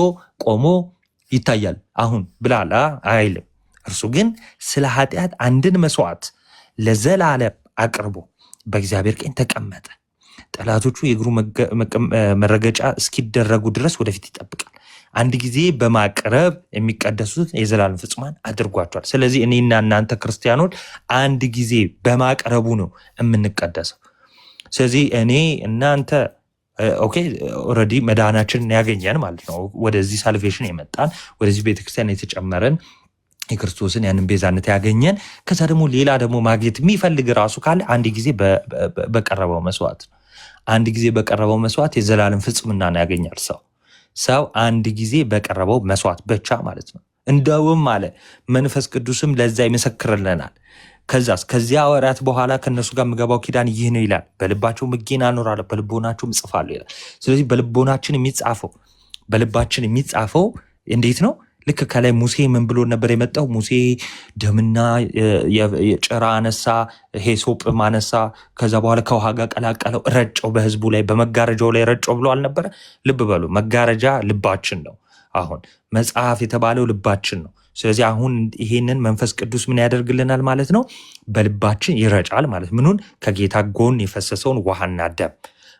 ቆሞ ይታያል አሁን ብላላ አይልም። እርሱ ግን ስለ ኃጢአት አንድን መስዋዕት ለዘላለም አቅርቦ በእግዚአብሔር ቀኝ ተቀመጠ። ጠላቶቹ የእግሩ መረገጫ እስኪደረጉ ድረስ ወደፊት ይጠብቃል። አንድ ጊዜ በማቅረብ የሚቀደሱት የዘላለም ፍጹማን አድርጓቸዋል። ስለዚህ እኔና እናንተ ክርስቲያኖች አንድ ጊዜ በማቅረቡ ነው የምንቀደሰው። ስለዚህ እኔ እናንተ ኦልሬዲ መዳናችንን ያገኘን ማለት ነው። ወደዚህ ሳልቬሽን የመጣን ወደዚህ ቤተክርስቲያን የተጨመረን የክርስቶስን ያንን ቤዛነት ያገኘን። ከዛ ደግሞ ሌላ ደግሞ ማግኘት የሚፈልግ ራሱ ካለ አንድ ጊዜ በቀረበው መስዋዕት ነው። አንድ ጊዜ በቀረበው መስዋዕት የዘላለም ፍጽምናን ያገኛል ሰው አንድ ጊዜ በቀረበው መስዋዕት ብቻ ማለት ነው። እንደውም አለ መንፈስ ቅዱስም ለዛ ይመሰክርልናል። ከዚያ ወራት በኋላ ከነሱ ጋር የምገባው ኪዳን ይህ ነው ይላል። በልባቸው ሕጌን አኖራለሁ በልቦናቸው እጽፋለሁ ይላል። ስለዚህ በልቦናችን የሚጻፈው እንዴት ነው? ልክ ከላይ ሙሴ ምን ብሎ ነበር የመጣው? ሙሴ ደምና የጭራ አነሳ፣ ሂሶጵ አነሳ፣ ከዛ በኋላ ከውሃ ጋር ቀላቀለው፣ ረጨው በህዝቡ ላይ በመጋረጃው ላይ ረጨው ብሎ አልነበረ? ልብ በሉ፣ መጋረጃ ልባችን ነው። አሁን መጽሐፍ የተባለው ልባችን ነው። ስለዚህ አሁን ይሄንን መንፈስ ቅዱስ ምን ያደርግልናል ማለት ነው? በልባችን ይረጫል ማለት ምኑን? ከጌታ ጎን የፈሰሰውን ውሃና ደም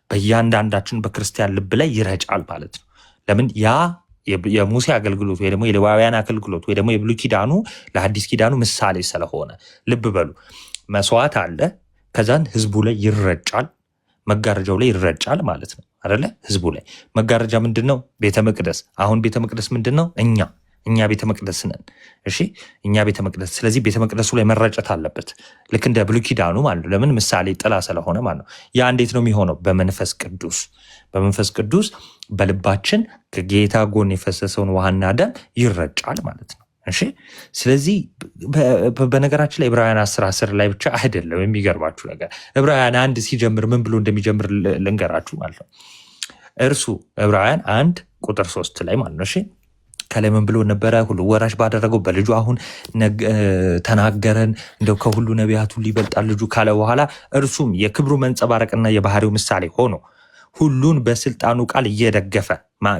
በእያንዳንዳችን በክርስቲያን ልብ ላይ ይረጫል ማለት ነው። ለምን? ያ የሙሴ አገልግሎት ወይ ደግሞ የሌዋውያን አገልግሎት ወይ ደግሞ የብሉይ ኪዳኑ ለአዲስ ኪዳኑ ምሳሌ ስለሆነ ልብ በሉ። መስዋዕት አለ፣ ከዛን ህዝቡ ላይ ይረጫል፣ መጋረጃው ላይ ይረጫል ማለት ነው አይደለ? ህዝቡ ላይ መጋረጃ ምንድን ነው? ቤተ መቅደስ። አሁን ቤተ መቅደስ ምንድን ነው? እኛ ቤተ መቅደስ ነን። እሺ እኛ ቤተ መቅደስ። ስለዚህ ቤተ መቅደሱ ላይ መረጨት አለበት፣ ልክ እንደ ብሉይ ኪዳኑ ማለት ነው። ለምን? ምሳሌ ጥላ ስለሆነ ማለት ነው። ያ እንዴት ነው የሚሆነው? በመንፈስ ቅዱስ በልባችን ከጌታ ጎን የፈሰሰውን ውሃና ደም ይረጫል ማለት ነው። እሺ ስለዚህ በነገራችን ላይ ዕብራውያን 10 ላይ ብቻ አይደለም። የሚገርባችሁ ነገር ዕብራውያን 1 ሲጀምር ምን ብሎ እንደሚጀምር ልንገራችሁ ማለት ነው። እርሱ ዕብራውያን 1:3 ላይ ማለት ነው። እሺ ከላይ ምን ብሎ ነበረ? ሁሉ ወራሽ ባደረገው በልጁ አሁን ተናገረን። እንደው ከሁሉ ነቢያት ሁሉ ይበልጣል ልጁ ካለ በኋላ እርሱም የክብሩ መንጸባረቅና የባህሪው ምሳሌ ሆኖ ሁሉን በስልጣኑ ቃል እየደገፈ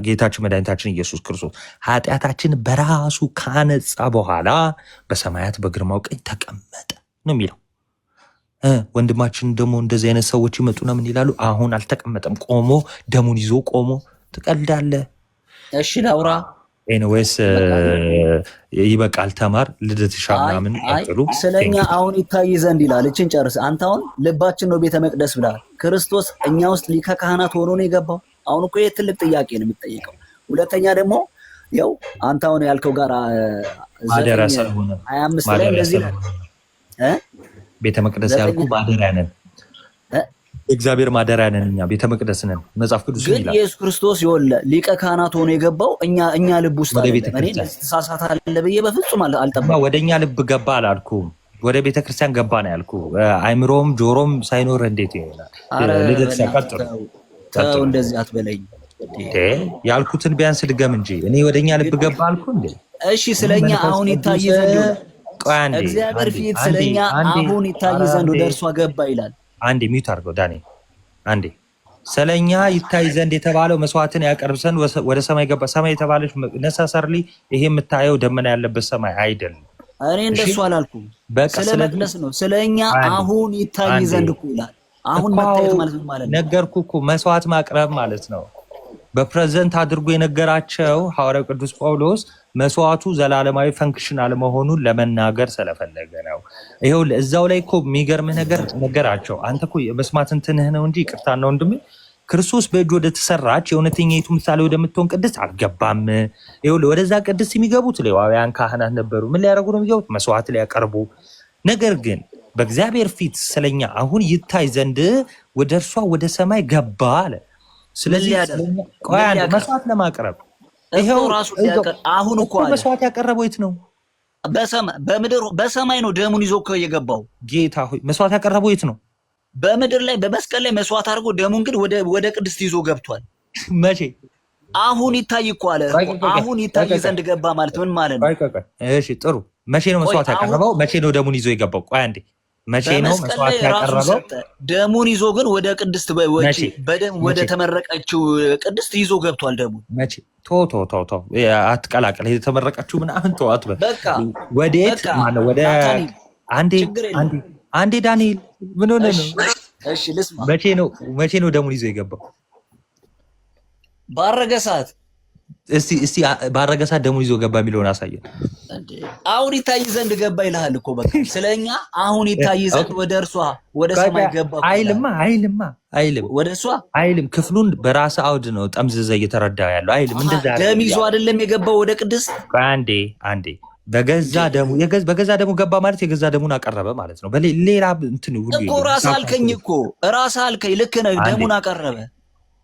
ጌታችን መድኃኒታችን ኢየሱስ ክርስቶስ ኃጢአታችን በራሱ ካነጻ በኋላ በሰማያት በግርማው ቀኝ ተቀመጠ ነው የሚለው። ወንድማችን ደግሞ እንደዚህ አይነት ሰዎች ይመጡና ምን ይላሉ? አሁን አልተቀመጠም፣ ቆሞ ደሙን ይዞ ቆሞ። ትቀልዳለህ? እሺ ላውራ ኤኒዌይስ ይበቃል። ተማር ልደትሻ ምናምን ቀጥሉ። ስለኛ አሁን ይታይ ዘንድ ይላል። እችን ጨርስ። አንተ አሁን ልባችን ነው ቤተ መቅደስ ብለሃል። ክርስቶስ እኛ ውስጥ ሊቀ ካህናት ሆኖ ነው የገባው። አሁን እኮ ትልቅ ጥያቄ ነው የሚጠይቀው። ሁለተኛ ደግሞ ያው አንተ አሁን ያልከው ጋር ማደሪያ ስለሆነ 25 ላይ እንደዚህ ቤተ መቅደስ ያልኩ ማደሪያ ነን፣ እግዚአብሔር ማደሪያ ነን፣ እኛ ቤተ መቅደስ ነን። መጽሐፍ ቅዱስ ይላል። ግን ኢየሱስ ክርስቶስ ይወለ ሊቀ ካህናት ሆኖ የገባው እኛ ልብ ውስጥ አለ። እኔ ተሳሳታለ ብዬ በፍጹም አልጠባም። ወደኛ ልብ ገባ አላልኩም፣ ወደ ቤተ ክርስቲያን ገባ ነው ያልኩ። አይምሮም ጆሮም ሳይኖር እንዴት ይሆናል? ልደት ሲያቀጥሉ ተው እንደዚህ አትበለኝ። ያልኩትን ቢያንስ ድገም እንጂ እኔ ወደኛ ልብ ገባ አልኩ እንዴ? እሺ ስለኛ አሁን ይታይ ዘንድ እግዚአብሔር ፊት ስለኛ አሁን ይታይ ዘንድ ወደ እርሷ ገባ ይላል። አንዴ ሚውት አድርገው ዳኔ። አንዴ ስለኛ ይታይ ዘንድ የተባለው መስዋዕትን ያቀርብ ዘንድ ወደ ሰማይ ገባ። ሰማይ የተባለች ነሳሰርሊ ይሄ የምታየው ደመና ያለበት ሰማይ አይደለም። እኔ እንደሱ አላልኩም። ስለመቅደስ ነው። ስለኛ አሁን ይታይ ዘንድ እኮ ይላል። አሁን መታየት ማለት ነው ማለት ነው። ነገርኩ እኮ መስዋዕት ማቅረብ ማለት ነው። በፕሬዘንት አድርጎ የነገራቸው ሐዋርያው ቅዱስ ጳውሎስ መስዋዕቱ ዘላለማዊ ፈንክሽናል መሆኑን ለመናገር ስለፈለገ ነው። ይሄው እዛው ላይ እኮ የሚገርምህ ነገር ነገራቸው። አንተ እኮ የመስማት እንትንህ ነው እንጂ ይቅርታ ነው ወንድሜ። ክርስቶስ በእጅ ወደ ተሰራች የእውነተኛይቱ ምሳሌ ወደምትሆን ቅድስት አልገባም። ይሄው ወደዛ ቅድስት የሚገቡት ሌዋውያን ካህናት ነበሩ። ምን ሊያደርጉ ነው የሚገቡት? መስዋዕት ሊያቀርቡ። ነገር ግን በእግዚአብሔር ፊት ስለኛ አሁን ይታይ ዘንድ ወደ እርሷ ወደ ሰማይ ገባ አለ። ስለዚህ መስዋዕት ለማቅረብ ይሄው ራሱ አሁን እኮ መስዋዕት ያቀረበው የት ነው? በምድር በሰማይ ነው ደሙን ይዞ እኮ የገባው። ጌታ ሆይ መስዋዕት ያቀረበው የት ነው? በምድር ላይ በመስቀል ላይ መስዋዕት አድርጎ ደሙን ግን ወደ ቅድስት ይዞ ገብቷል። መቼ? አሁን ይታይ እኮ አለ። አሁን ይታይ ዘንድ ገባ ማለት ምን ማለት ነው? እሺ ጥሩ። መቼ ነው መስዋዕት ያቀረበው? መቼ ነው ደሙን ይዞ የገባው? ቆይ አንዴ መቼ ነው መስዋዕት ያቀረበው? ደሙን ይዞ ግን ወደ ቅድስት ወደ ተመረቀችው ቅድስት ይዞ ገብቷል ደሙን። መቼ? ቶ አትቀላቀል። የተመረቀችው ምናምን ተዋት። በቃ ወዴት ማለት ወደ አንዴ ዳንኤል ምን ሆነ ነው? እሺ ልስማ። መቼ ነው ደሙን ይዞ የገባው? ባረገ ሰዓት። እስቲ ባረገ ሰዓት ደሙን ይዞ ገባ የሚለውን አሳየን። አሁን ይታይ ዘንድ ገባ ይልሃል እኮ በቃ ስለኛ አሁን ይታይ ዘንድ ወደ እርሷ ወደ ሰማይ ገባ አይልም ወደ እርሷ አይልም። ክፍሉን በራስ አውድ ነው ጠምዝዘ እየተረዳ ያለው አይልም። እንደዛ ደም ይዞ አይደለም የገባው ወደ ቅድስት። አንዴ በገዛ ደሙ ገባ ማለት የገዛ ደሙን አቀረበ ማለት ነው። በሌላ እንትን ሁሉ እኮ ራስ አልከኝ። ልክ ነህ። ደሙን አቀረበ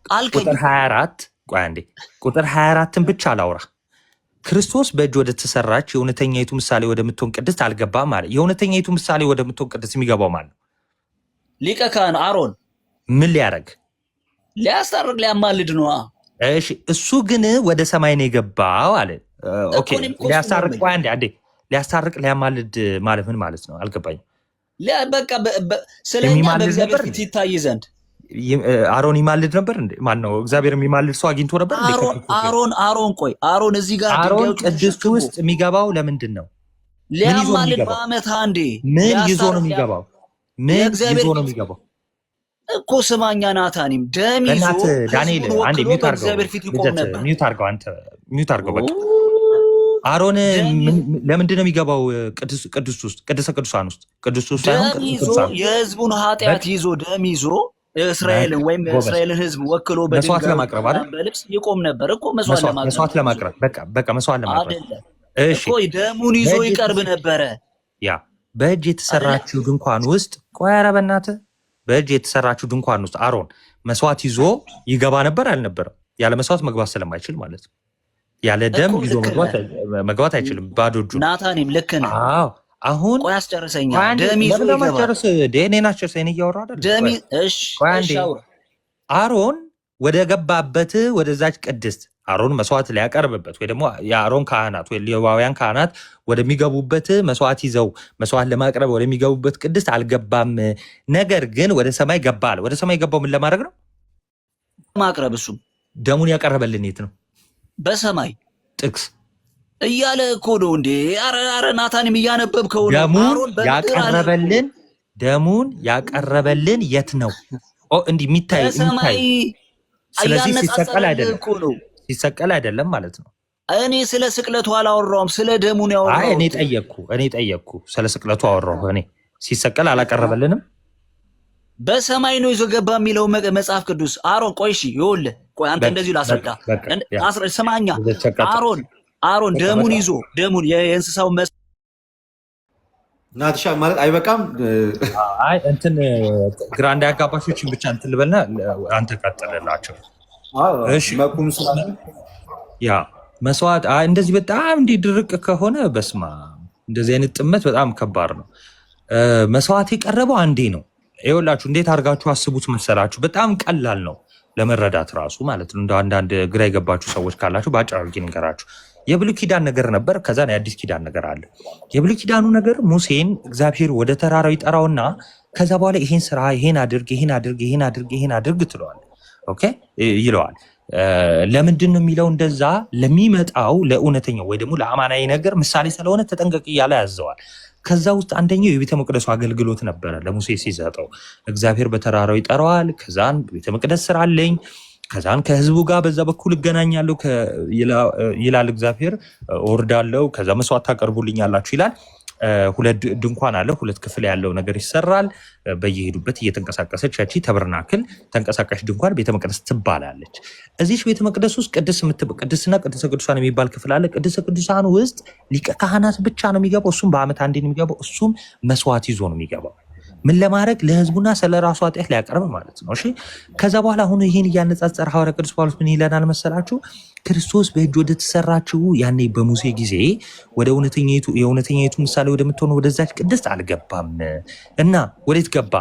አልከኝ። ቁጥር 24 ቆይ አንዴ ቁጥር 24ን ብቻ ላውራ። ክርስቶስ በእጅ ወደ ተሰራች የእውነተኛይቱ ምሳሌ ወደምትሆን ቅድስት አልገባም ማለት። የእውነተኛይቱ ምሳሌ ወደምትሆን ቅድስት የሚገባው ማለት ነው ሊቀ ካህን አሮን። ምን ሊያደርግ? ሊያስታርቅ ሊያማልድ ነው። እሺ እሱ ግን ወደ ሰማይ ነው የገባው አለ። ኦኬ ሊያስታርቅ ቆይ አንዴ ሊያስታርቅ ሊያማልድ ማለት ምን ማለት ነው? አልገባኝም። በቃ ስለኛ በእግዚአብሔር ፊት ይታይ ዘንድ አሮን ይማልድ ነበር እንዴ? ማን ነው እግዚአብሔር የሚማልድ ሰው አግኝቶ ነበር እንዴ? አሮን እዚህ ጋር አሮን ቅድስት ውስጥ የሚገባው ለምንድን ነው? ሊያማልድ በዓመት አንዴ ምን ይዞ ነው የሚገባው? እኮ ስማኛ ናታኒም ደም ይዞ ዳንኤል አንዴ ሚውት አድርገው አንተ ሚውት አድርገው በቃ አሮን ለምንድን ነው የሚገባው? ቅዱስ ውስጥ ቅድስተ ቅዱሳን ውስጥ ቅዱስ ውስጥ ሳይሆን የህዝቡን ኃጢአት ይዞ ደም ይዞ እስራኤልን ወይም እስራኤልን ህዝብ ወክሎ መስዋዕት ለማቅረብ አይደል? በልብስ ይቆም ነበር እኮ መስዋዕት ለማቅረብ በቃ መስዋዕት ለማቅረብ እሺ እኮ ደሙን ይዞ ይቀርብ ነበረ። ያ በእጅ የተሰራችው ድንኳን ውስጥ ቆይ ኧረ በእናትህ በእጅ የተሰራችው ድንኳን ውስጥ አሮን መስዋዕት ይዞ ይገባ ነበር አልነበረም? ያለ መስዋዕት መግባት ስለማይችል ማለት ነው። ያለ ደም ይዞ መግባት አይችልም ባዶ እጁን። ናታኒም ልክ ነህ። አዎ አሁን ቆይ አስጨርሰኛ። ደም ይዞ ይገባል። ደኔናቸርሰኝ እያወራ አይደል? አሮን ወደ ገባበት ወደዛች ቅድስት አሮን መስዋዕት ሊያቀርብበት ወይ ደግሞ የአሮን ካህናት ወይ ሌዋውያን ካህናት ወደሚገቡበት መስዋዕት ይዘው መስዋዕት ለማቅረብ ወደሚገቡበት ቅድስት አልገባም። ነገር ግን ወደ ሰማይ ገባ አለ። ወደ ሰማይ ገባው ምን ለማድረግ ነው? ማቅረብ። እሱም ደሙን ያቀረበልን የት ነው? በሰማይ ጥቅስ እያለ እኮ ነው እንዴ? አረ ናታንም እያነበብከው ነው። ደሙን ያቀረበልን የት ነው? እንዲህ የሚታይ ስለዚህ ሲሰቀል አይደለም ማለት ነው። እኔ ስለ ስቅለቱ አላወራውም፣ ስለ ደሙ ነው ያወራው። እኔ ጠየቅኩ፣ ስለ ስቅለቱ አወራሁ። እኔ ሲሰቀል አላቀረበልንም። በሰማይ ነው ይዞ ገባ የሚለው መጽሐፍ ቅዱስ። አሮን ቆይ እሺ፣ ይኸውልህ ቆይ አንተ እንደዚህ ላስረዳ። ስማኛ አሮን ደሙን ይዞ የእንስሳው ናትሻ ማለት አይበቃም። አይ እንትን ግራ እንዳያጋባሾችን ብቻ እንትን ልበልና አንተ ቀጥልላቸው። እሺ መቁም ስለ ያ መስዋዕት እንደዚህ በጣም እንዲድርቅ ከሆነ በስማ እንደዚህ አይነት ጥመት በጣም ከባድ ነው። መስዋዕት የቀረበው አንዴ ነው። ይኸውላችሁ እንዴት አድርጋችሁ አስቡት መሰላችሁ? በጣም ቀላል ነው ለመረዳት ራሱ ማለት ነው። እንደ አንዳንድ ግራ የገባችሁ ሰዎች ካላችሁ በአጭር አድርጌ ንገራችሁ። የብሉይ ኪዳን ነገር ነበር፣ ከዛ የአዲስ ኪዳን ነገር አለ። የብሉይ ኪዳኑ ነገር ሙሴን እግዚአብሔር ወደ ተራራው ይጠራውና ከዛ በኋላ ይሄን ስራ፣ ይሄን አድርግ ትለዋል። ኦኬ ይለዋል። ለምንድን ነው የሚለው? እንደዛ ለሚመጣው ለእውነተኛው ወይ ደግሞ ለአማናዊ ነገር ምሳሌ ስለሆነ ተጠንቀቅ እያለ ያዘዋል። ከዛ ውስጥ አንደኛው የቤተ መቅደሱ አገልግሎት ነበረ። ለሙሴ ሲሰጠው እግዚአብሔር በተራራው ይጠራዋል። ከዛን ቤተ መቅደስ ስራ አለኝ ከዛን ከህዝቡ ጋር በዛ በኩል እገናኛለሁ ይላል እግዚአብሔር። እወርዳለሁ፣ ከዛ መስዋዕት ታቀርቡልኛላችሁ ይላል። ሁለት ድንኳን አለ፣ ሁለት ክፍል ያለው ነገር ይሰራል። በየሄዱበት እየተንቀሳቀሰች ያቺ ተበርናክል ተንቀሳቃሽ ድንኳን ቤተ መቅደስ ትባላለች። እዚች ቤተ መቅደስ ውስጥ ቅድስና ቅድስተ ቅዱሳን የሚባል ክፍል አለ። ቅድስተ ቅዱሳን ውስጥ ሊቀ ካህናት ብቻ ነው የሚገባው። እሱም በዓመት አንዴ ነው የሚገባው። እሱም መስዋዕት ይዞ ነው የሚገባው። ምን ለማድረግ? ለህዝቡና ስለ ራሱ ኃጢአት ሊያቀርብ ማለት ነው። እሺ ከዛ በኋላ አሁን ይህን እያነጻጸረ ሐዋርያ ቅዱስ ጳውሎስ ምን ይለናል መሰላችሁ? ክርስቶስ በእጅ ወደ ተሰራችው ያኔ በሙሴ ጊዜ ወደ የእውነተኛይቱ ምሳሌ ወደምትሆነ ወደዛች ቅድስት አልገባም እና ወዴት ገባ?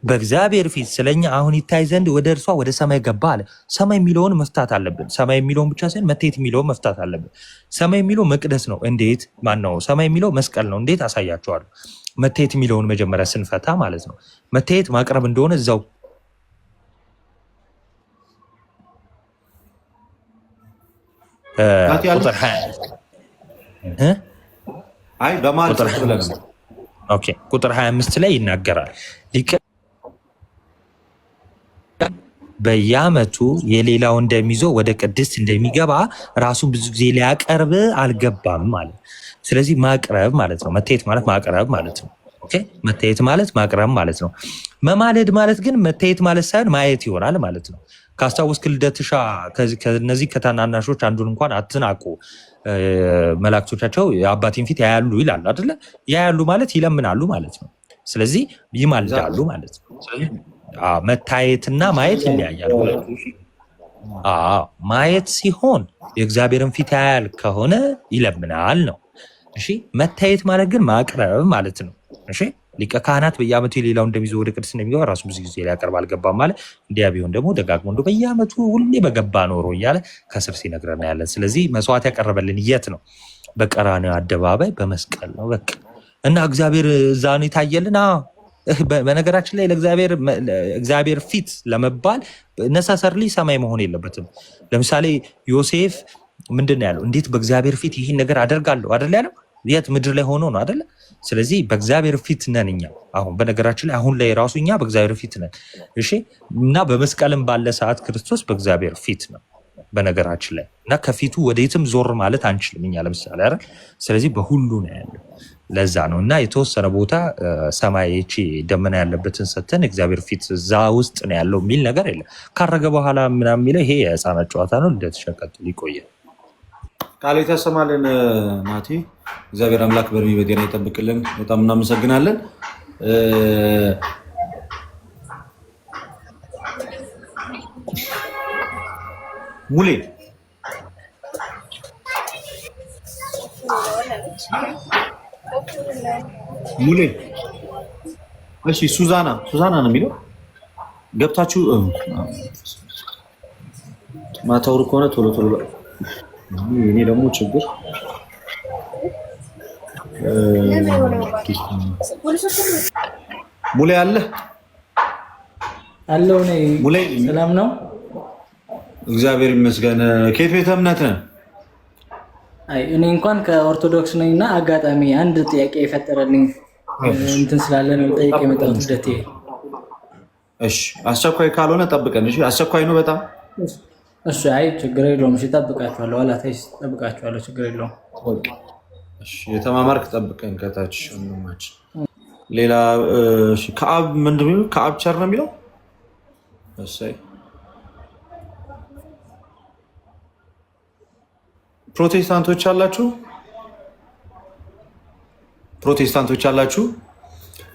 በእግዚአብሔር ፊት ስለኛ አሁን ይታይ ዘንድ ወደ እርሷ ወደ ሰማይ ገባ አለ። ሰማይ የሚለውን መፍታት አለብን። ሰማይ የሚለውን ብቻ ሳይሆን መታየት የሚለውን መፍታት አለብን። ሰማይ የሚለው መቅደስ ነው። እንዴት? ማን ነው? ሰማይ የሚለው መስቀል ነው። እንዴት? አሳያቸዋለሁ። መታየት የሚለውን መጀመሪያ ስንፈታ ማለት ነው። መታየት ማቅረብ እንደሆነ እዛው ቁጥር 25 ላይ ይናገራል። በየዓመቱ የሌላው እንደሚይዘው ወደ ቅድስት እንደሚገባ ራሱን ብዙ ጊዜ ሊያቀርብ አልገባም ማለት። ስለዚህ ማቅረብ ማለት ነው። መታየት ማለት ማቅረብ ማለት ነው። ኦኬ መታየት ማለት ማቅረብ ማለት ነው። መማለድ ማለት ግን መታየት ማለት ሳይሆን ማየት ይሆናል ማለት ነው። ካስታወስክ ልደትሻ ከነዚህ ከታናናሾች አንዱን እንኳን አትናቁ፣ መላእክቶቻቸው የአባቴን ፊት ያያሉ ይላል አይደለ? ያያሉ ማለት ይለምናሉ ማለት ነው። ስለዚህ ይማልዳሉ ማለት ነው። ስለዚህ መታየትና ማየት ይለያያል። ማየት ሲሆን የእግዚአብሔርን ፊት ያያል ከሆነ ይለምናል ነው። እሺ መታየት ማለት ግን ማቅረብ ማለት ነው። እሺ ሊቀ ካህናት በየዓመቱ የሌላው እንደሚይዘው ወደ ቅድስት እንደሚገባ ራሱ ብዙ ጊዜ ሊያቀርብ አልገባም ማለት። እንዲያ ቢሆን ደግሞ ደጋግሞ እንደው በየዓመቱ ሁሌ በገባ ኖሮ እያለ ከስር ሲነግረን ያለን። ስለዚህ መስዋዕት ያቀረበልን የት ነው? በቀራንዮ አደባባይ በመስቀል ነው። በቃ እና እግዚአብሔር እዛ ነው የታየልን። በነገራችን ላይ ለእግዚአብሔር ፊት ለመባል ነሰሰርሊ ሰማይ መሆን የለበትም። ለምሳሌ ዮሴፍ ምንድን ነው ያለው? እንዴት በእግዚአብሔር ፊት ይህን ነገር አደርጋለሁ አይደል ያለው? የት ምድር ላይ ሆኖ ነው አይደለ? ስለዚህ በእግዚአብሔር ፊት ነን እኛ። አሁን በነገራችን ላይ አሁን ላይ ራሱ እኛ በእግዚአብሔር ፊት ነን። እሺ እና በመስቀልም ባለ ሰዓት ክርስቶስ በእግዚአብሔር ፊት ነው በነገራችን ላይ እና ከፊቱ ወደየትም ዞር ማለት አንችልም እኛ ለምሳሌ አይደል? ስለዚህ በሁሉ ነው ያለው። ለዛ ነው እና የተወሰነ ቦታ ሰማይ እቺ ደመና ያለበትን ሰተን እግዚአብሔር ፊት እዛ ውስጥ ነው ያለው የሚል ነገር የለም። ካረገ በኋላ ምናምን የሚለው ይሄ የህፃናት ጨዋታ ነው። እንደተሸቀጥል ይቆያል። ቃል የተሰማልን ናቲ፣ እግዚአብሔር አምላክ በእድሜ በጤና ይጠብቅልን። በጣም እናመሰግናለን። ሙሌ እሺ፣ ሱዛና ነው የሚለው ገብታችሁ ማታወሩ ከሆነ ቶሎ እኔ ደግሞ ችግር ሙሌ አለ አለው ነኝ። ሙሌ ሰላም ነው? እግዚአብሔር ይመስገን። ከየት ቤተ እምነት ነህ? አይ እኔ እንኳን ከኦርቶዶክስ ነኝና አጋጣሚ አንድ ጥያቄ የፈጠረልኝ እንትን ስላለ ነው ጠይቄ የመጣሁት ልደቴ። እሺ አስቸኳይ ካልሆነ ጠብቀን። እሺ አስቸኳይ ነው በጣም እሺ። አይ ችግር የለውም። እሺ ጠብቃችኋለሁ። አላታይስ ጠብቃችኋለሁ። ችግር የለውም። እሺ የተማማርክ ጠብቀን ከታች ወንድማችን። ሌላ እሺ ከአብ ምንድን ነው? ከአብ ቸር ነው የሚለው። እሰይ ፕሮቴስታንቶች አላችሁ?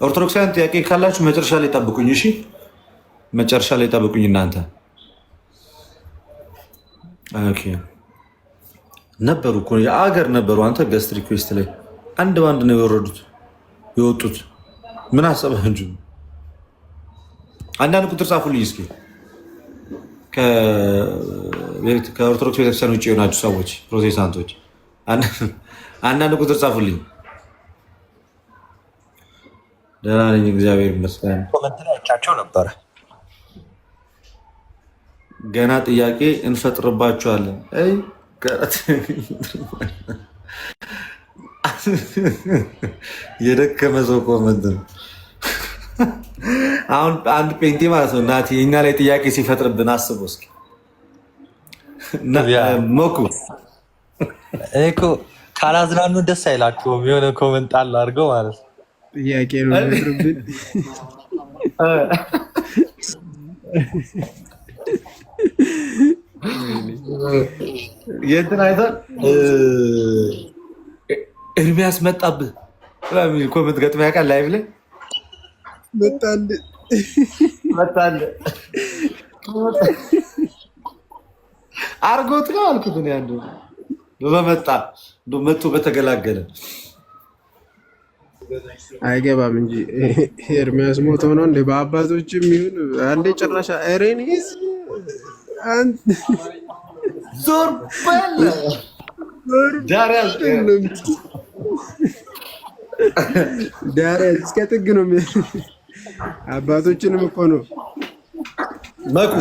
ኦርቶዶክሳውያን ጥያቄ ካላችሁ መጨረሻ ላይ ጠብቁኝ። እሺ መጨረሻ ላይ ጠብቁኝ እናንተ። ኦኬ ነበሩ እኮ የአገር ነበሩ። አንተ ገስት ሪኩዌስት ላይ አንድ ባንድ ነው የወጡት። ምን አሰበህ እንጂ አንዳንድ ቁጥር ጻፉልኝ እስኪ። ከኦርቶዶክስ ቤተክርስቲያን ውጭ የሆናችሁ ሰዎች ፕሮቴስታንቶች አንዳንድ ቁጥር ጻፉልኝ። ደህና ነኝ እግዚአብሔር ይመስገን። ኮመንት ላይ አይቻቸው ነበረ። ገና ጥያቄ እንፈጥርባችኋለን። የደከመ ሰው ኮመንት ነው። አሁን አንድ ፔንቴ ማለት ነው እናቴ እኛ ላይ ጥያቄ ሲፈጥርብን አስቦ እስኪ ሞኩ እኮ ካላዝናኑ ደስ አይላችሁም? የሆነ ኮመንት ጣል አድርገው ማለት ነው። ጥያቄ ነው የሚያድርብን። የእንትን አይተህ ኤርሚያስ መጣብህ የሚል ኮመንት ገጥሞ ያውቃል? ላይቭ ላይ መጣልህ አርጎት ነው አልኩት። አንዱ በመጣ መጥቶ በተገላገለ አይገባም እንጂ ኤርሚያስ ሞቶ ነው እንደ በአባቶችም ይሁን አንዴ ጭራሽ ኤሬኒስ ዞር በል ዳሪያስ እስከ ጥግ ነው። አባቶችንም እኮ ነው መኩ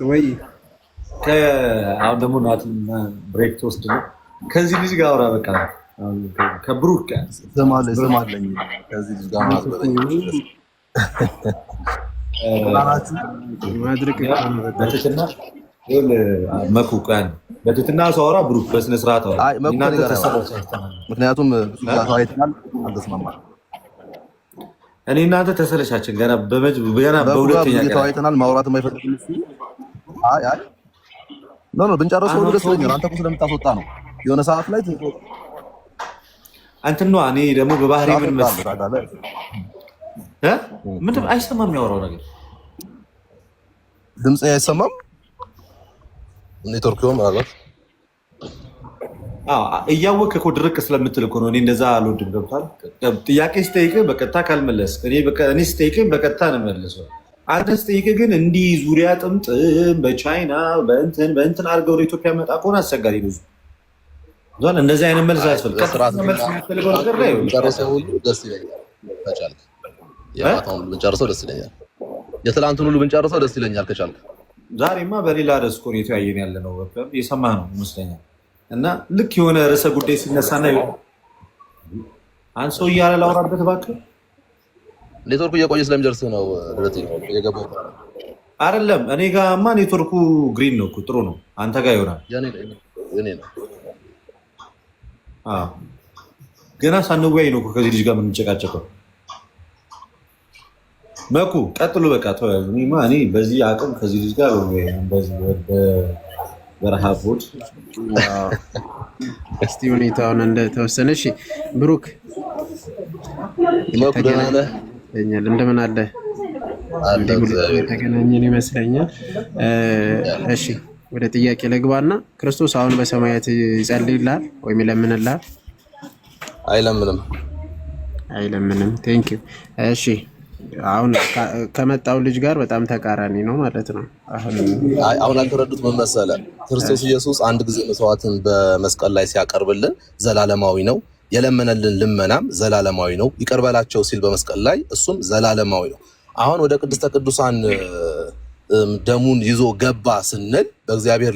ወይ አሁን ደግሞ ናትን ብሬክ ተወስድ ነው። ከዚህ ልጅ ጋር አውራ በቃ ከብሩክ ጋር ስማለኝ ከዚህ ልጅ ጋር ማድረግ በትትና መኩ ቀን በትትና ሰውራ ብሩክ በስነ ስርዓት አውራ። ምክንያቱም አልተስማማል። እኔ እናንተ ተሰለቻችን ገና በሁለተኛ ተወያይተናል። ማውራት የማይፈልግም ብንጨርሰው ደስ ይለኛል። አንተ እኮ ስለምታስወጣ ነው የሆነ ሰዓት ላይ አንተ ነው። እኔ ደግሞ በባህሪ ምን መሰለህ ምንም አይሰማም የሚያወራው ነገር ድምፅ አይሰማም። ኔትወርክ ማለት እያወቅህ እኮ ድርቅ ስለምትል እኮ ነው። እኔ እንደዛ አልወድም። ገብቶሃል? ጥያቄ ስጠይቅህ በቀጥታ ካልመለስክ እኔ ስጠይቅህ በቀጥታ ነው የምመልሰው። አንተ ስጠይቅህ ግን እንዲህ ዙሪያ ጥምጥም በቻይና በእንትን አድርገው ወደ ኢትዮጵያ መጣ ከሆነ አስቸጋሪ ብዙ እንደዚህ አይነት መልስ አያስፈልግም። የሚያስፈልገው ነገር ላይ ሁሉ ደስ ይለኛል። ከቻልክ የማታውን ብንጨርሰው ደስ ይለኛል። የትላንቱን ሁሉ ብንጨርሰው ደስ ይለኛል ከቻልክ። ዛሬማ በሌላ ርዕስ እኮ ነው የተወያየን ያለ ነው። የሰማህ ነው ይመስለኛል። እና ልክ የሆነ ርዕሰ ጉዳይ ሲነሳና አንድ ሰው እያለ ላውራበት እባክህ። ኔትወርኩ እየቆየ ስለሚደርስ ነው እየገባሁ አይደለም። እኔ ጋማ ኔትወርኩ ግሪን ነው እኮ ጥሩ ነው። አንተ ጋር ይሆናል። የኔ ነው ገና ሳንወያይ ነው ከዚህ ልጅ ጋር የምንጨቃጨቀው። መኩ ቀጥሉ በቃ ተወያዩ። እኔ በዚህ አቅም ከዚህ ልጅ ጋር በረሃብ ቦት እስቲ ሁኔታውን እንደተወሰነ። እሺ ብሩክ እንደምን አለ? ተገናኘን ይመስለኛል። እሺ ወደ ጥያቄ ልግባና ክርስቶስ አሁን በሰማያት ይጸልይልሃል ወይም ይለምንልሃል? አይለምንም። ቴንክ ዩ። እሺ አሁን ከመጣው ልጅ ጋር በጣም ተቃራኒ ነው ማለት ነው። አሁን አልተረዱት ምን መሰለህ? ክርስቶስ ኢየሱስ አንድ ጊዜ መስዋዕትን በመስቀል ላይ ሲያቀርብልን ዘላለማዊ ነው። የለመነልን ልመናም ዘላለማዊ ነው። ይቅር በላቸው ሲል በመስቀል ላይ እሱም ዘላለማዊ ነው። አሁን ወደ ቅድስተ ቅዱሳን ደሙን ይዞ ገባ ስንል በእግዚአብሔር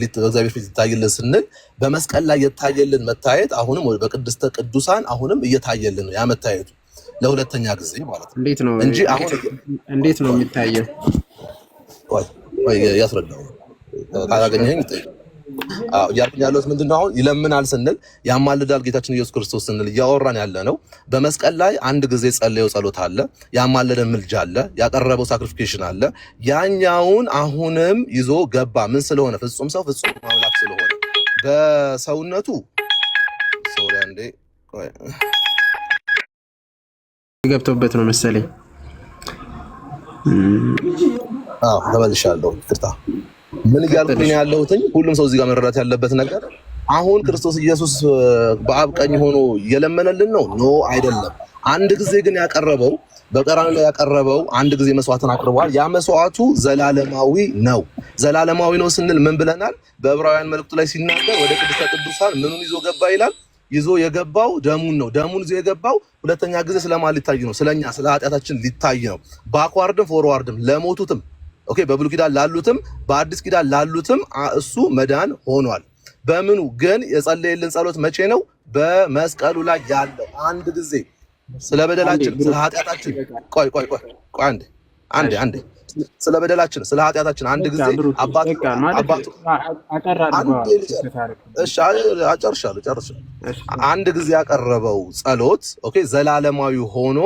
ፊት ይታይልን ስንል በመስቀል ላይ የታየልን መታየት አሁንም በቅድስተ ቅዱሳን አሁንም እየታየልን ነው። ያ መታየቱ ለሁለተኛ ጊዜ ማለት ነው። እንዴት ነው እንጂ አሁን እንዴት ነው የሚታየው? ያስረዳው ካላገኘኝ ይጠይቅ። እያልኩኝ ያለሁት ምንድን ነው? አሁን ይለምናል ስንል ያማልዳል ጌታችን ኢየሱስ ክርስቶስ ስንል እያወራን ያለ ነው። በመስቀል ላይ አንድ ጊዜ ጸለየው ጸሎት አለ፣ ያማለደን ምልጃ አለ፣ ያቀረበው ሳክሪፊኬሽን አለ። ያኛውን አሁንም ይዞ ገባ። ምን ስለሆነ? ፍጹም ሰው ፍጹም አምላክ ስለሆነ በሰውነቱ ሶሪ አንዴ ገብቶበት ነው መሰለኝ። ተመልሻለሁ። ይቅርታ ምን እያልኩኝ ያለሁትኝ ሁሉም ሰው እዚህ ጋር መረዳት ያለበት ነገር አሁን ክርስቶስ ኢየሱስ በአብ ቀኝ ሆኖ እየለመነልን ነው? ኖ አይደለም። አንድ ጊዜ ግን ያቀረበው በቀራንዮ ላይ ያቀረበው አንድ ጊዜ መስዋዕትን አቅርቧል። ያ መስዋዕቱ ዘላለማዊ ነው። ዘላለማዊ ነው ስንል ምን ብለናል? በዕብራውያን መልእክቱ ላይ ሲናገር ወደ ቅድስተ ቅዱሳን ምኑን ይዞ ገባ ይላል? ይዞ የገባው ደሙን ነው። ደሙን ይዞ የገባው ሁለተኛ ጊዜ ስለማን ሊታይ ነው? ስለኛ ስለ ኃጢአታችን ሊታይ ነው። ባክዋርድም ፎርዋርድም ለሞቱትም ኦኬ፣ በብሉይ ኪዳን ላሉትም በአዲስ ኪዳን ላሉትም እሱ መዳን ሆኗል። በምኑ ግን የጸለየልን ጸሎት መቼ ነው? በመስቀሉ ላይ ያለው አንድ ጊዜ ስለ በደላችን ስለ ኃጢአታችን ቆይ አንዴ ስለ በደላችን ስለ ኃጢአታችን አንድ ጊዜ አንድ ጊዜ ያቀረበው ጸሎት ኦኬ ዘላለማዊ ሆኖ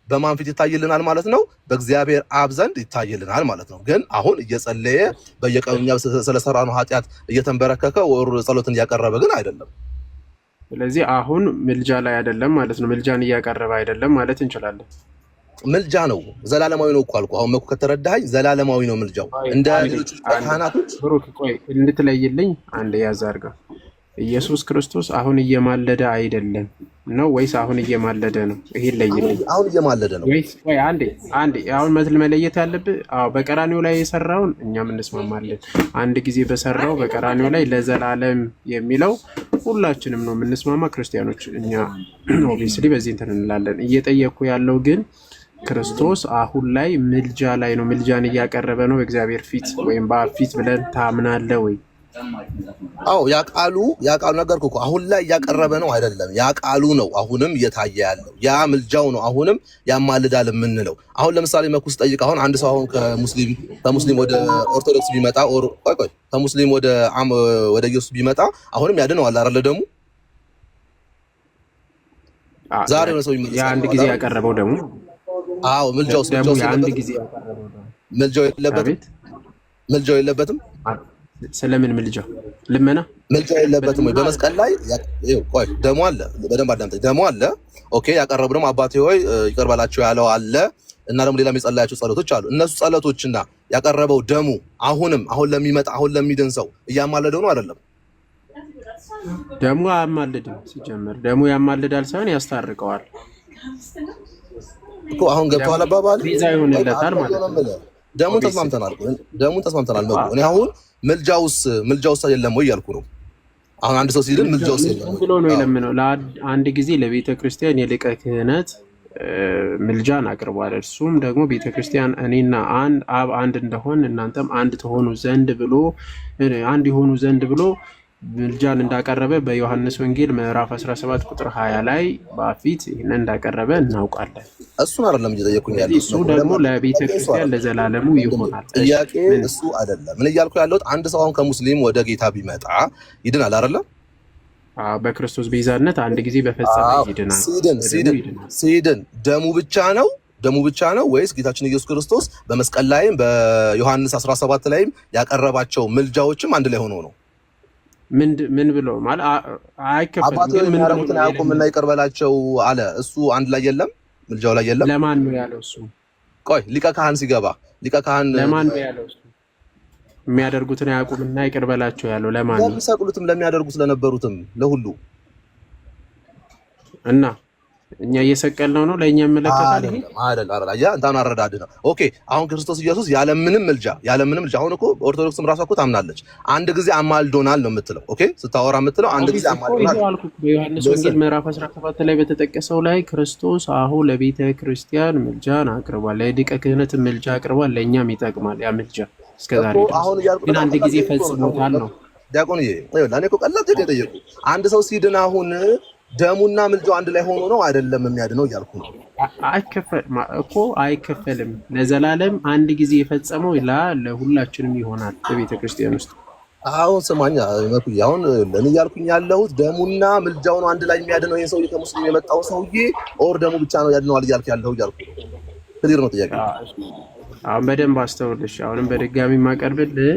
በማን ፊት ይታይልናል ማለት ነው? በእግዚአብሔር አብ ዘንድ ይታይልናል ማለት ነው። ግን አሁን እየጸለየ በየቀኑ ስለሰራነው ኃጢአት እየተንበረከከ ወር ጸሎትን እያቀረበ ግን አይደለም። ስለዚህ አሁን ምልጃ ላይ አይደለም ማለት ነው። ምልጃን እያቀረበ አይደለም ማለት እንችላለን። ምልጃ ነው፣ ዘላለማዊ ነው እኮ አልኩህ። አሁን ከተረዳኸኝ ዘላለማዊ ነው ምልጃው። እንደ ሌሎች ካህናቶች ብሩክ ቆይ እንድትለይልኝ አንድ ያዝ አድርገው። ኢየሱስ ክርስቶስ አሁን እየማለደ አይደለም ነው ወይስ አሁን እየማለደ ነው? ይሄ ለይልኝ። አሁን እየማለደ ነው ወይስ ወይ አንዴ አሁን መለየት ያለብህ በቀራኒው ላይ የሰራውን እኛም እንስማማለን። አንድ ጊዜ በሰራው በቀራኒው ላይ ለዘላለም የሚለው ሁላችንም ነው የምንስማማ ክርስቲያኖች። እኛ ኦብቪስሊ በዚህ እንትን እንላለን። እየጠየኩ ያለው ግን ክርስቶስ አሁን ላይ ምልጃ ላይ ነው፣ ምልጃን እያቀረበ ነው በእግዚአብሔር ፊት ወይም በአብ ፊት ብለን ታምናለህ ወይ? አዎ ያ ቃሉ ነገርኩህ እኮ አሁን ላይ እያቀረበ ነው አይደለም። ያ ቃሉ ነው አሁንም እየታየ ያለው። ያ ምልጃው ነው አሁንም ያማልዳል የምንለው። አሁን ለምሳሌ መኩስ ጠይቅ። አሁን አንድ ሰው አሁን ከሙስሊም ወደ ኦርቶዶክስ ቢመጣ ቆይ ከሙስሊም ወደ ኢየሱስ ቢመጣ አሁንም ያድነዋል አይደለ? ደግሞ ዛሬ ነው ሰው ይመጣ አንድ ጊዜ ያቀረበው ደግሞ አዎ ምልጃው አንድ ጊዜ ያቀረበው ደግሞ ምልጃው የለበትም። ስለምን ምልጃው ልመና ምልጃው የለበትም ወይ? በመስቀል ላይ ቆይ ደሞ አለ፣ በደንብ አዳምጠኝ። ደሞ አለ ኦኬ። ያቀረቡ ደግሞ አባቴ ሆይ ይቅር በላቸው ያለው አለ እና ደግሞ ሌላም የጸለያቸው ጸሎቶች አሉ። እነሱ ጸሎቶችና ያቀረበው ደሙ አሁን ለሚመጣ አሁን ለሚድን ሰው እያማለደው ነው አይደለም? ደሙ አያማልድም። ሲጀምር ደሙ ያማልዳል ሳይሆን ያስታርቀዋል እኮ። አሁን ገብቷል አባባል ቤዛ ይሆንለታል ማለት ነው። ደሙን ተስማምተናል ነው። እኔ አሁን ምልጃውስ የለም ወይ ያልኩ ነው። አሁን አንድ ሰው ሲልን ምልጃውስ የለም ብሎ ነው የለምነው። ለአንድ ጊዜ ለቤተ ክርስቲያን የሊቀ ክህነት ምልጃን አቅርቧል። እርሱም ደግሞ ቤተ ክርስቲያን እኔና አብ አንድ እንደሆን እናንተም አንድ ትሆኑ ዘንድ ብሎ አንድ የሆኑ ዘንድ ብሎ ምልጃን እንዳቀረበ በዮሐንስ ወንጌል ምዕራፍ 17 ቁጥር 20 ላይ በፊት ይህንን እንዳቀረበ እናውቃለን። እሱን አይደለም እየጠየኩኝ ያለው። እሱ ደግሞ ለቤተ ክርስቲያን ለዘላለሙ ይሆናል። ጥያቄ እሱ አይደለም። ምን እያልኩ ያለሁት አንድ ሰው አሁን ከሙስሊም ወደ ጌታ ቢመጣ ይድናል አይደለም? በክርስቶስ ቤዛነት አንድ ጊዜ በፈጸመ ይድናል። ሲድን ደሙ ብቻ ነው ወይስ ጌታችን ኢየሱስ ክርስቶስ በመስቀል ላይም በዮሐንስ 17 ላይም ያቀረባቸው ምልጃዎችም አንድ ላይ ሆኖ ነው? ምን ብሎ ማለት አይከፈልም። አባቱ የሚያረጉትን አያውቁም እና ይቅር በላቸው አለ። እሱ አንድ ላይ የለም፣ ምልጃው ላይ የለም። ለማን ነው ያለው እሱ? ቆይ ሊቀ ካህን ሲገባ ሊቀ ካህን ለማን ነው ያለው እሱ? የሚያደርጉትን አያውቁም እና ይቅር በላቸው ያለው ለማን ነው? ለሚሰቅሉትም ለሚያደርጉት ለነበሩትም ለሁሉ እና እኛ እየሰቀልነው ነው ለእኛ መለከታል አይደል? ያ እንታን አረዳድ ነው። ኦኬ አሁን ክርስቶስ ኢየሱስ ያለምንም ምልጃ አሁን እኮ ኦርቶዶክስም ራሷ እኮ ታምናለች። አንድ ጊዜ አማልዶናል ነው የምትለው። ኦኬ ስታወራ የምትለው አንድ ጊዜ አማልዶናል። በዮሐንስ ወንጌል ምዕራፍ 17 ላይ በተጠቀሰው ላይ ክርስቶስ አሁን ለቤተ ክርስቲያን ምልጃን አቅርቧል፣ ለሊቀ ክህነት ምልጃ አቅርቧል፣ ለእኛም ይጠቅማል ያ ምልጃ እስከዛሬ ግን አንድ ጊዜ ፈጽሞታል ነው። ዲያቆን ለእኔ እኮ ቀላል ጥያቄ ጠየቁ። አንድ ሰው ሲድን አሁን ደሙና ምልጃው አንድ ላይ ሆኖ ነው አይደለም የሚያድነው እያልኩ ነው። አይከፈልም። ለዘላለም አንድ ጊዜ የፈጸመው ለሁላችንም ይሆናል በቤተ ክርስቲያን ውስጥ። አሁን ስማኛ መኩይ፣ አሁን ለኔ እያልኩኝ ያለሁት ደሙና ምልጃው ነው አንድ ላይ የሚያድነው ይሄ ሰውዬ ከሙስሊም የመጣው ሰውዬ ኦር ደሙ ብቻ ነው ያድነዋል እያልኩ ነው። ክሊር ነው ጥያቄ። አሁን በደንብ አስተውልሽ። አሁንም በድጋሚ የማቀርብልህ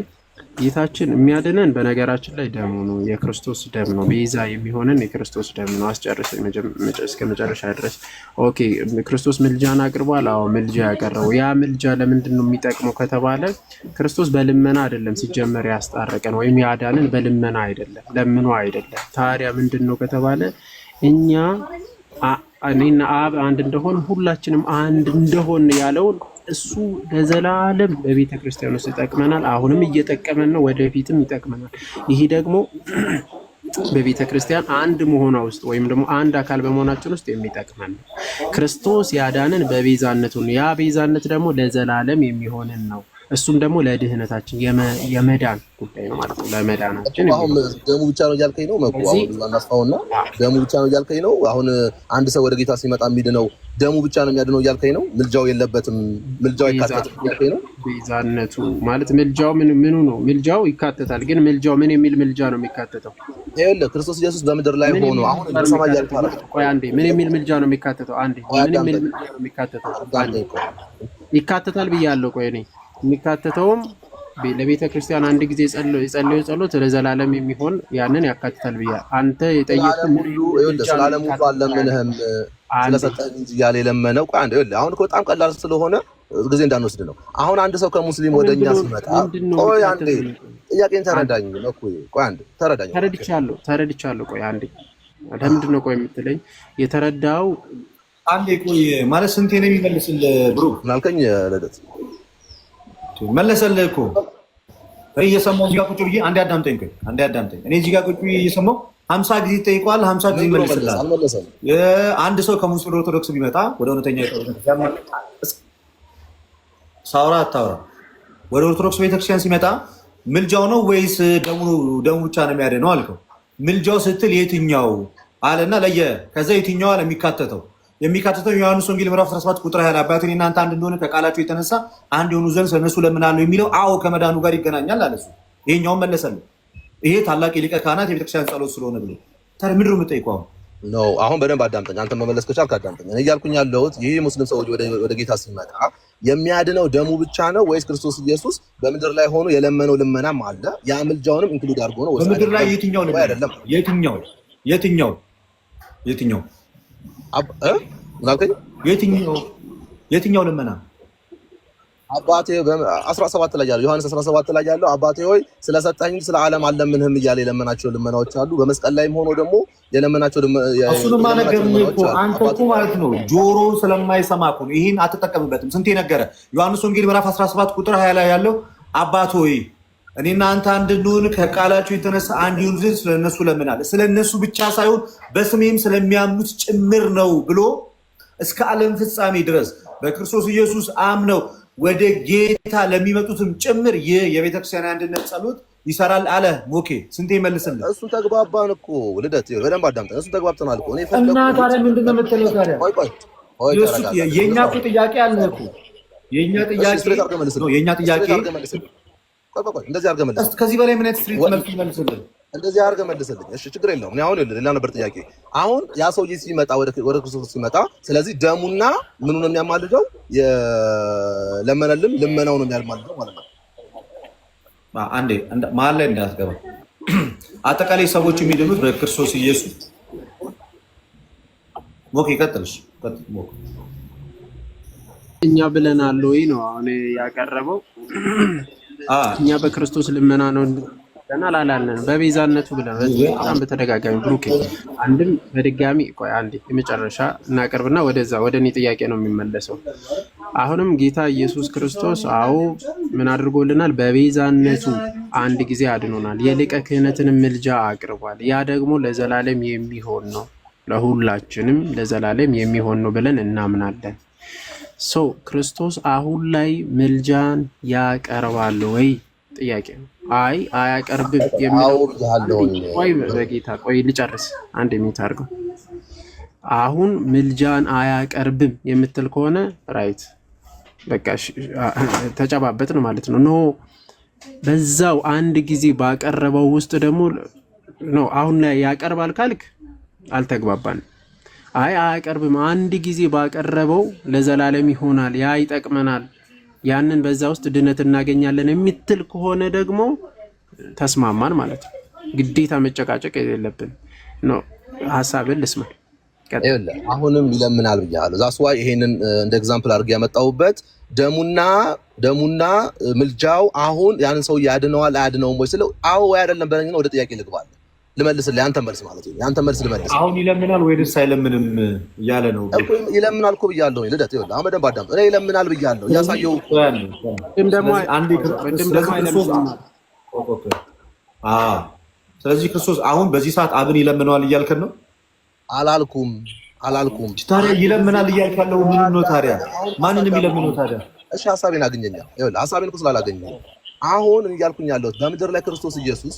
ጌታችን የሚያድነን በነገራችን ላይ ደሙ ነው፣ የክርስቶስ ደም ነው። ቤዛ የሚሆንን የክርስቶስ ደም ነው። አስጨርሰኝ እስከ መጨረሻ ድረስ። ኦኬ ክርስቶስ ምልጃን አቅርቧል። አዎ ምልጃ ያቀረበው ያ ምልጃ ለምንድን ነው የሚጠቅመው ከተባለ ክርስቶስ በልመና አይደለም ሲጀመር ያስጣረቀን ወይም ያዳንን በልመና አይደለም፣ ለምኖ አይደለም። ታዲያ ምንድን ነው ከተባለ እኔና አብ አንድ እንደሆን ሁላችንም አንድ እንደሆን ያለውን እሱ ለዘላለም በቤተ ክርስቲያን ውስጥ ይጠቅመናል። አሁንም እየጠቀመን ነው፣ ወደፊትም ይጠቅመናል። ይሄ ደግሞ በቤተ ክርስቲያን አንድ መሆኗ ውስጥ ወይም ደግሞ አንድ አካል በመሆናችን ውስጥ የሚጠቅመን ነው። ክርስቶስ ያዳንን በቤዛነቱ ነው። ያ ቤዛነት ደግሞ ለዘላለም የሚሆንን ነው። እሱም ደግሞ ለድህነታችን የመዳን ጉዳይ ነው ማለት ነው። ለመዳናችን አሁን ደሙ ብቻ ነው እያልከኝ ነው መኩ? አሁን እናስፋውና ደሙ ብቻ ነው እያልከኝ ነው? አሁን አንድ ሰው ወደ ጌታ ሲመጣ የሚድነው ደሙ ብቻ ነው የሚያድነው እያልከኝ ነው? ምልጃው የለበትም፣ ምልጃው ይካተታል እያልከኝ ነው? ቤዛነቱ ማለት ምልጃው ምኑ ነው? ምልጃው ይካተታል፣ ግን ምልጃው ምን የሚል ምልጃ ነው የሚካተተው? ይኸውልህ ክርስቶስ ኢየሱስ በምድር ላይ ሆኖ አሁን በሰማይ ያልፋል። ቆይ አንዴ፣ ምን የሚል ምልጃ ነው የሚካተተው? አንዴ ምን የሚል ምልጃ ነው የሚካተተው? ይካተታል ብያለሁ። ቆይ እኔ የሚካተተውም ለቤተ ክርስቲያን አንድ ጊዜ የጸለዩ ጸሎት ለዘላለም የሚሆን ያንን ያካትታል ብያ አንተ የጠየቅኩት ሁሉ ይኸውልህ ስላለም ሁሉ አለምንህም ስለሰጠህ እንጂ ያለ የለመነው። ቆይ አንዴ ይኸውልህ አሁን እኮ በጣም ቀላል ስለሆነ ጊዜ እንዳንወስድ ነው። አሁን አንድ ሰው ከሙስሊም ወደኛ ሲመጣ ቆይ አንዴ ጥያቄን ተረዳኝ ነው። ቆይ አንዴ ተረዳኝ። ተረድቻለሁ። ቆይ አንዴ ለምንድን ነው ቆይ የምትለኝ? የተረዳው አንዴ ቆይ ማለት ስንቴ ነው የሚመልስልህ? ብሩ ምናልከኝ ልደት መለሰልህ እኮ እየሰማሁ እዚህ ጋር ቁጭ ብዬ አንዴ አዳምጠኝ። እኔ እዚህ ጋር ቁጭ ብዬ እየሰማሁ 50 ጊዜ ይጠይቀዋል፣ 50 ጊዜ ይመልስልሃል። አንድ ሰው ከሙስሊም ኦርቶዶክስ ቢመጣ ወደ እውነተኛ ሳውራ አታውራ ወደ ኦርቶዶክስ ቤተክርስቲያን ሲመጣ ምልጃው ነው ወይስ ደሙ ብቻ ነው የሚያድነው አልከው። ምልጃው ስትል የትኛው አለና ለየ። ከዛ የትኛው አለ የሚካተተው ዮሐንስ ወንጌል ምዕራፍ 17 ቁጥር 20 አባቴ እናንተ አንድ እንደሆነ ከቃላቸው የተነሳ አንድ የሆኑ ዘንድ ስለነሱ ለምናለሁ የሚለው አዎ ከመዳኑ ጋር ይገናኛል አለ እሱ። ይሄኛውን መለሰልህ። ይሄ ታላቅ የሊቀ ካህናት የቤተክርስቲያን ጸሎት ስለሆነ ብሎ ታዲያ ምንድን ነው የምጠይቀው? ነው አሁን በደንብ አዳምጠኝ። አንተ መመለስ ከቻልክ አዳምጠኝ። እኔ እያልኩኝ ያለሁት ይህ ሙስሊም ሰዎች ወደ ጌታ ሲመጣ የሚያድነው ደሙ ብቻ ነው ወይስ ክርስቶስ ኢየሱስ በምድር ላይ ሆኖ የለመነው ልመናም አለ? ያ ምልጃውንም ኢንክሉድ አድርጎ ነው? በምድር ላይ የትኛው አይደለም? የትኛው የትኛው ልመና? አባቴ 17 ላይ ያለው ዮሐንስ 17 ላይ ያለው አባቴ ሆይ ስለሰጠኝ ስለ ዓለም አልለምንህም እያለ የለመናቸው ልመናዎች አሉ። በመስቀል ላይም ሆኖ ደግሞ የለመናቸው እሱንማ ነገርኩህ እኮ አንተ እኮ ማለት ነው ጆሮ ስለማይሰማ እኮ ነው። ይሄን አትጠቀምበትም። ስንቴ ነገረ ዮሐንስ ወንጌል ምዕራፍ 17 ቁጥር 20 ላይ ያለው አባቴ ሆይ እኔና አንተ አንድ እንሁን ከቃላቸው የተነሳ አንድ ይሁን ዘንድ ስለነሱ ለምናለሁ። ስለነሱ ብቻ ሳይሆን በስሜም ስለሚያምኑት ጭምር ነው ብሎ እስከ ዓለም ፍጻሜ ድረስ በክርስቶስ ኢየሱስ አምነው ወደ ጌታ ለሚመጡትም ጭምር ይህ የቤተክርስቲያን አንድነት ጸሎት ይሰራል አለ። ሞኬ ስንቴ መልስልህ? እሱን ተግባባን እኮ ልደት፣ በደንብ አዳምጠን። እሱን ተግባብተናል እኮ። እና ታዲያ ምንድን ነው የምትለው ታዲያ? የእኛ እኮ ጥያቄ አለ እኮ የእኛ ጥያቄ እንደዚህ አድርገህ መልስ። ከዚህ በላይ ምን አይነት ስትሪት መልስ መልስልህ? እንደዚህ አድርገህ መልስልኝ። እሺ ችግር የለውም። እኔ አሁን ሌላ ነበር ጥያቄ። አሁን ያ ሰውዬ ሲመጣ ወደ ክርስቶስ ሲመጣ፣ ስለዚህ ደሙና ምኑ ነው የሚያማልደው? የለመነልን ልመናው ነው የሚያማልደው ማለት ነው። አንዴ መሀል ላይ እንዳትገባ። አጠቃላይ ሰዎች የሚድኑት በክርስቶስ ኢየሱስ። ሞክ ይቀጥልሽ። እኛ ብለናል ወይ ነው አሁን ያቀረበው። እኛ በክርስቶስ ልመና ነው እንደናል አላለን። በቤዛነቱ ብለን በጣም በተደጋጋሚ ብሩክ አንድም በድጋሚ ቆይ አንዴ የመጨረሻ እናቀርብና ወደ እኔ ጥያቄ ነው የሚመለሰው። አሁንም ጌታ ኢየሱስ ክርስቶስ አዎ ምን አድርጎልናል? በቤዛነቱ አንድ ጊዜ አድኖናል። የሊቀ ክህነትንም ምልጃ አቅርቧል። ያ ደግሞ ለዘላለም የሚሆን ነው፣ ለሁላችንም ለዘላለም የሚሆን ነው ብለን እናምናለን። ክርስቶስ አሁን ላይ ምልጃን ያቀርባል ወይ? ጥያቄ ነው። አይ አያቀርብም የሚለው ቆይ በጌታ ቆይ ልጨርስ አንድ ሚኒት አድርገው። አሁን ምልጃን አያቀርብም የምትል ከሆነ ራይት በቃ ተጨባበጥን ማለት ነው። ኖ በዛው አንድ ጊዜ ባቀረበው ውስጥ ደግሞ ነው አሁን ላይ ያቀርባል ካልክ አልተግባባንም። አይ አያቀርብም አንድ ጊዜ ባቀረበው ለዘላለም ይሆናል፣ ያ ይጠቅመናል፣ ያንን በዛ ውስጥ ድነት እናገኛለን የምትል ከሆነ ደግሞ ተስማማን ማለት ነው። ግዴታ መጨቃጨቅ የሌለብን ነው። ሐሳብን ልስማ። አሁንም ይለምናል ብያለሁ። ዛስ ዋይ ይሄንን እንደ ኤግዛምፕል አድርጌ ያመጣሁበት ደሙና ምልጃው አሁን ያንን ሰው ያድነዋል አያድነውም ወይ ስለው አዎ ወይ አይደለም በለኝና ወደ ጥያቄ ልግባል። ልመልስልህ ያንተ መልስ ማለት ነው። ያንተ መልስ ልመልስ። አሁን ይለምናል ወይስ አይለምንም እያለ ነው እኮ። ይለምናል እኮ ብያለሁ ልደት። ይኸውልህ አሁን በደንብ አዳምጥ። እኔ ይለምናል ብያለሁ ያሳየው ስለዚህ ክርስቶስ አሁን በዚህ ሰዓት አብን ይለምነዋል እያልከን ነው? አላልኩም። ታዲያ ይለምናል እያልክ ያለው ምን ነው ታዲያ? ማንንም ይለምነው ታዲያ? እሺ ሐሳቤን አግኘኛ። ይኸውልህ ሐሳቤን እኮ ስላላገኘሁ አሁን እያልኩኝ ያለሁት በምድር ላይ ክርስቶስ ኢየሱስ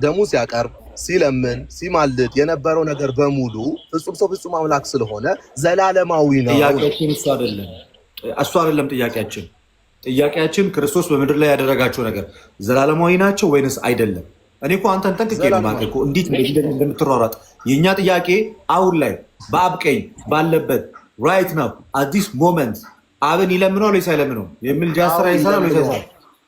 ደሙ ሲያቀርብ ሲለምን ሲማልድ የነበረው ነገር በሙሉ ፍጹም ሰው ፍጹም አምላክ ስለሆነ ዘላለማዊ ነው። ጥያቄያችን እሱ አይደለም ጥያቄያችን። ጥያቄያችን ክርስቶስ በምድር ላይ ያደረጋቸው ነገር ዘላለማዊ ናቸው ወይንስ አይደለም? እኔ እኮ አንተን ጠንቅቄ ለማቀ እኮ እንዴት እንደምትሯሯጥ የእኛ ጥያቄ አሁን ላይ በአብ ቀኝ ባለበት ራይት ነው አዲስ ሞመንት አብን ይለምነዋል ወይስ አይለምነውም? የምልጃ ስራ ይሰራል ወይስ አይሰራም?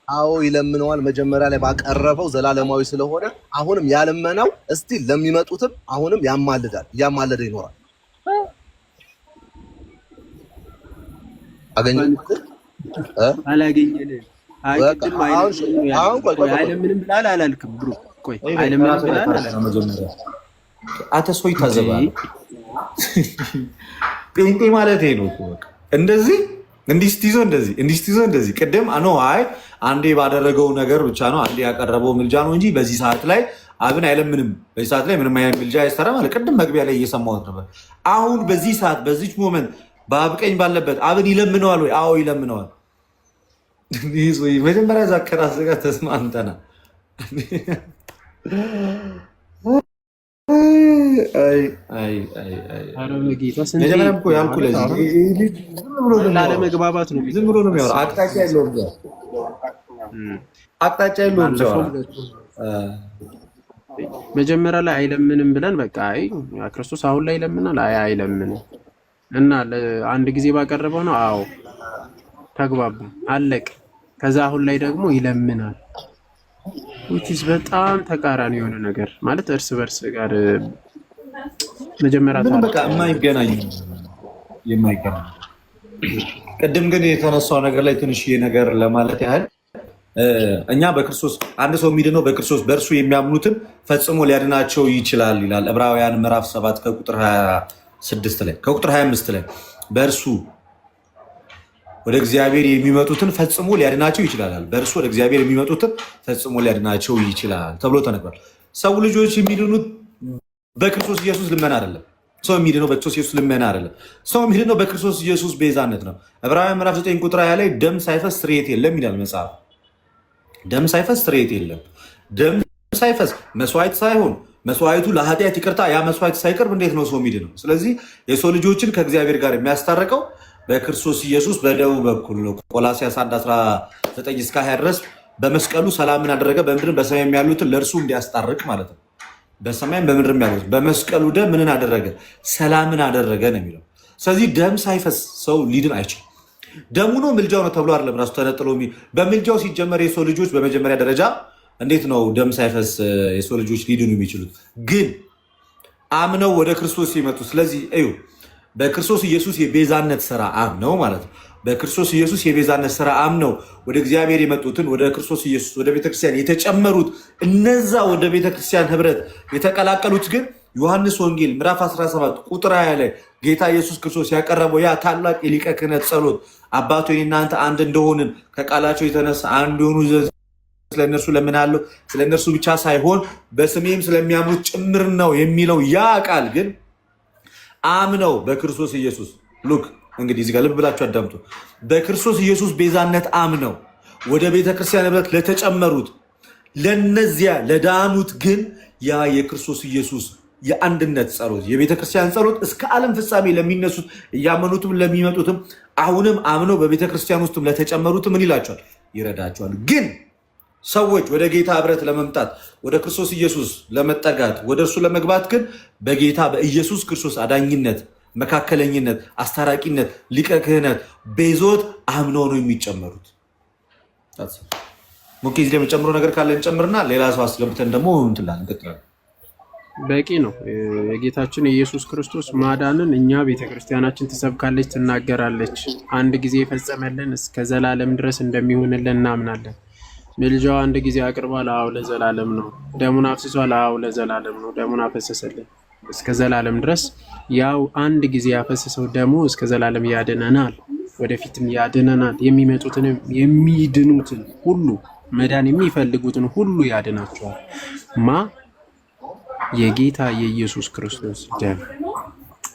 አዎ ይለምነዋል። መጀመሪያ ላይ ባቀረበው ዘላለማዊ ስለሆነ አሁንም ያለመነው እስቲ ለሚመጡትም አሁንም ያማልዳል፣ እያማለደ ይኖራል። አላገኘንም። አይለምንም ብላል አላልክም? ብሩ ቆይ አይለምንም ብላል መጀመሪያ አተሶ ይታዘባል። ጴንጤ ማለት ነው እኮ በቃ እንደዚህ እንዲስትይዞ እንደዚህ ቅድም አይ አንዴ ባደረገው ነገር ብቻ ነው አንዴ ያቀረበው ምልጃ ነው እንጂ በዚህ ሰዓት ላይ አብን አይለምንም። በዚህ ሰዓት ላይ ምንም አይነት ምልጃ አይሰራም ማለት ቅድም መግቢያ ላይ እየሰማሁት ነበር። አሁን በዚህ ሰዓት በዚች ሞመንት በአብ ቀኝ ባለበት አብን ይለምነዋል ወይ? አዎ ይለምነዋል። መጀመሪያ ዛከራ ጋር ተስማምተናል። ላለመግባባት ነው። ዝም ብሎ ነው የሚያወራው። አቅጣጫ የለውም። መጀመሪያ ላይ አይለምንም ብለን በቃ ክርስቶስ አሁን ላይ ይለምናል? አይለምንም እና አንድ ጊዜ ባቀረበው ነው። አዎ ተግባባ፣ አለቅ። ከዛ አሁን ላይ ደግሞ ይለምናል። which በጣም ተቃራኒ የሆነ ነገር ማለት እርስ በርስ ጋር መጀመሪያ በቃ የማይገናኝ ቅድም ግን የተነሳው ነገር ላይ ትንሽ ነገር ለማለት ያህል እኛ በክርስቶስ አንድ ሰው የሚድነው በክርስቶስ በእርሱ የሚያምኑትን ፈጽሞ ሊያድናቸው ይችላል ይላል ዕብራውያን ምዕራፍ 7 ከቁጥር 26 ላይ ከቁጥር 25 ላይ በእርሱ ወደ እግዚአብሔር የሚመጡትን ፈጽሞ ሊያድናቸው ይችላል። በእርሱ ወደ እግዚአብሔር የሚመጡትን ፈጽሞ ሊያድናቸው ይችላል ተብሎ ተነግሯል። ሰው ልጆች የሚድኑት በክርስቶስ ኢየሱስ ልመና አይደለም። ሰው የሚድነው በክርስቶስ ኢየሱስ ልመና አይደለም። ሰው የሚድነው በክርስቶስ ኢየሱስ ቤዛነት ነው። ዕብራውያን ምዕራፍ 9 ቁጥር 20 ላይ ደም ሳይፈስ ስርየት የለም ይላል መጽሐፍ። ደም ሳይፈስ ስርየት የለም። ደም ሳይፈስ መስዋዕት ሳይሆን መስዋዕቱ ለኃጢአት ይቅርታ ያ መስዋዕት ሳይቀርብ እንዴት ነው ሰው የሚድነው? ስለዚህ የሰው ልጆችን ከእግዚአብሔር ጋር የሚያስታርቀው በክርስቶስ ኢየሱስ በደሙ በኩል ነው። ቆላስይስ 1:19-20 ድረስ በመስቀሉ ሰላምን አደረገ በምድር በሰማይም ያሉትን ለእርሱ እንዲያስታርቅ ማለት ነው። በሰማይም በምድርም ያሉት በመስቀሉ ደም ምንን አደረገ? ሰላምን አደረገ ነው የሚለው። ስለዚህ ደም ሳይፈስ ሰው ሊድን አይችልም። ደሙ ነው ምልጃው ነው ተብሎ አይደለም ራሱ ተነጥሎ በምልጃው ሲጀመር የሰው ልጆች በመጀመሪያ ደረጃ እንዴት ነው ደም ሳይፈስ የሰው ልጆች ሊድኑ የሚችሉት? ግን አምነው ወደ ክርስቶስ ሲመጡ። ስለዚህ እዩ በክርስቶስ ኢየሱስ የቤዛነት ስራ አምነው ማለት ነው። በክርስቶስ ኢየሱስ የቤዛነት ስራ አምነው ወደ እግዚአብሔር የመጡትን ወደ ክርስቶስ ኢየሱስ ወደ ቤተክርስቲያን የተጨመሩት እነዛ ወደ ቤተክርስቲያን ህብረት የተቀላቀሉት ግን ዮሐንስ ወንጌል ምዕራፍ 17 ቁጥር 20 ላይ ጌታ ኢየሱስ ክርስቶስ ያቀረበው ያ ታላቅ የሊቀ ክህነት ጸሎት አባቶ እናንተ አንድ እንደሆንን ከቃላቸው የተነሳ አንድ የሆኑ ስለነርሱ ለምናለሁ ስለነርሱ ብቻ ሳይሆን በስሜም ስለሚያምኑት ጭምር ነው የሚለው ያ ቃል ግን አምነው በክርስቶስ ኢየሱስ ሉክ እንግዲህ እዚህ ጋር ልብ ብላችሁ አዳምጡ። በክርስቶስ ኢየሱስ ቤዛነት አምነው ወደ ቤተክርስቲያን ህብረት ለተጨመሩት ለነዚያ ለዳኑት ግን ያ የክርስቶስ ኢየሱስ የአንድነት ጸሎት የቤተክርስቲያን ጸሎት እስከ ዓለም ፍጻሜ ለሚነሱት እያመኑትም ለሚመጡትም አሁንም አምነው በቤተክርስቲያን ውስጥም ለተጨመሩትም ምን ይላቸዋል? ይረዳቸዋል። ግን ሰዎች ወደ ጌታ ህብረት ለመምጣት ወደ ክርስቶስ ኢየሱስ ለመጠጋት ወደ እርሱ ለመግባት ግን በጌታ በኢየሱስ ክርስቶስ አዳኝነት፣ መካከለኝነት፣ አስታራቂነት፣ ሊቀ ክህነት፣ ቤዞት አምነው ነው የሚጨመሩት። ሞኬ እዚህ ላይ የምጨምረው ነገር ካለ እንጨምርና ሌላ ሰው አስገብተን ደግሞ እንትላለን እንቀጥላለን። በቂ ነው። የጌታችን የኢየሱስ ክርስቶስ ማዳንን እኛ ቤተክርስቲያናችን ትሰብካለች፣ ትናገራለች። አንድ ጊዜ የፈጸመልን እስከ ዘላለም ድረስ እንደሚሆንልን እናምናለን። ምልጃው አንድ ጊዜ አቅርቧል፣ አዎ ለዘላለም ነው። ደሙን አፍስሷል፣ አዎ ለዘላለም ነው። ደሙን አፈሰሰልን እስከ ዘላለም ድረስ። ያው አንድ ጊዜ ያፈሰሰው ደሙ እስከ ዘላለም ያድነናል፣ ወደፊትም ያድነናል። የሚመጡትንም የሚድኑትን ሁሉ መዳን የሚፈልጉትን ሁሉ ያድናቸዋል። የጌታ የኢየሱስ ክርስቶስ ደም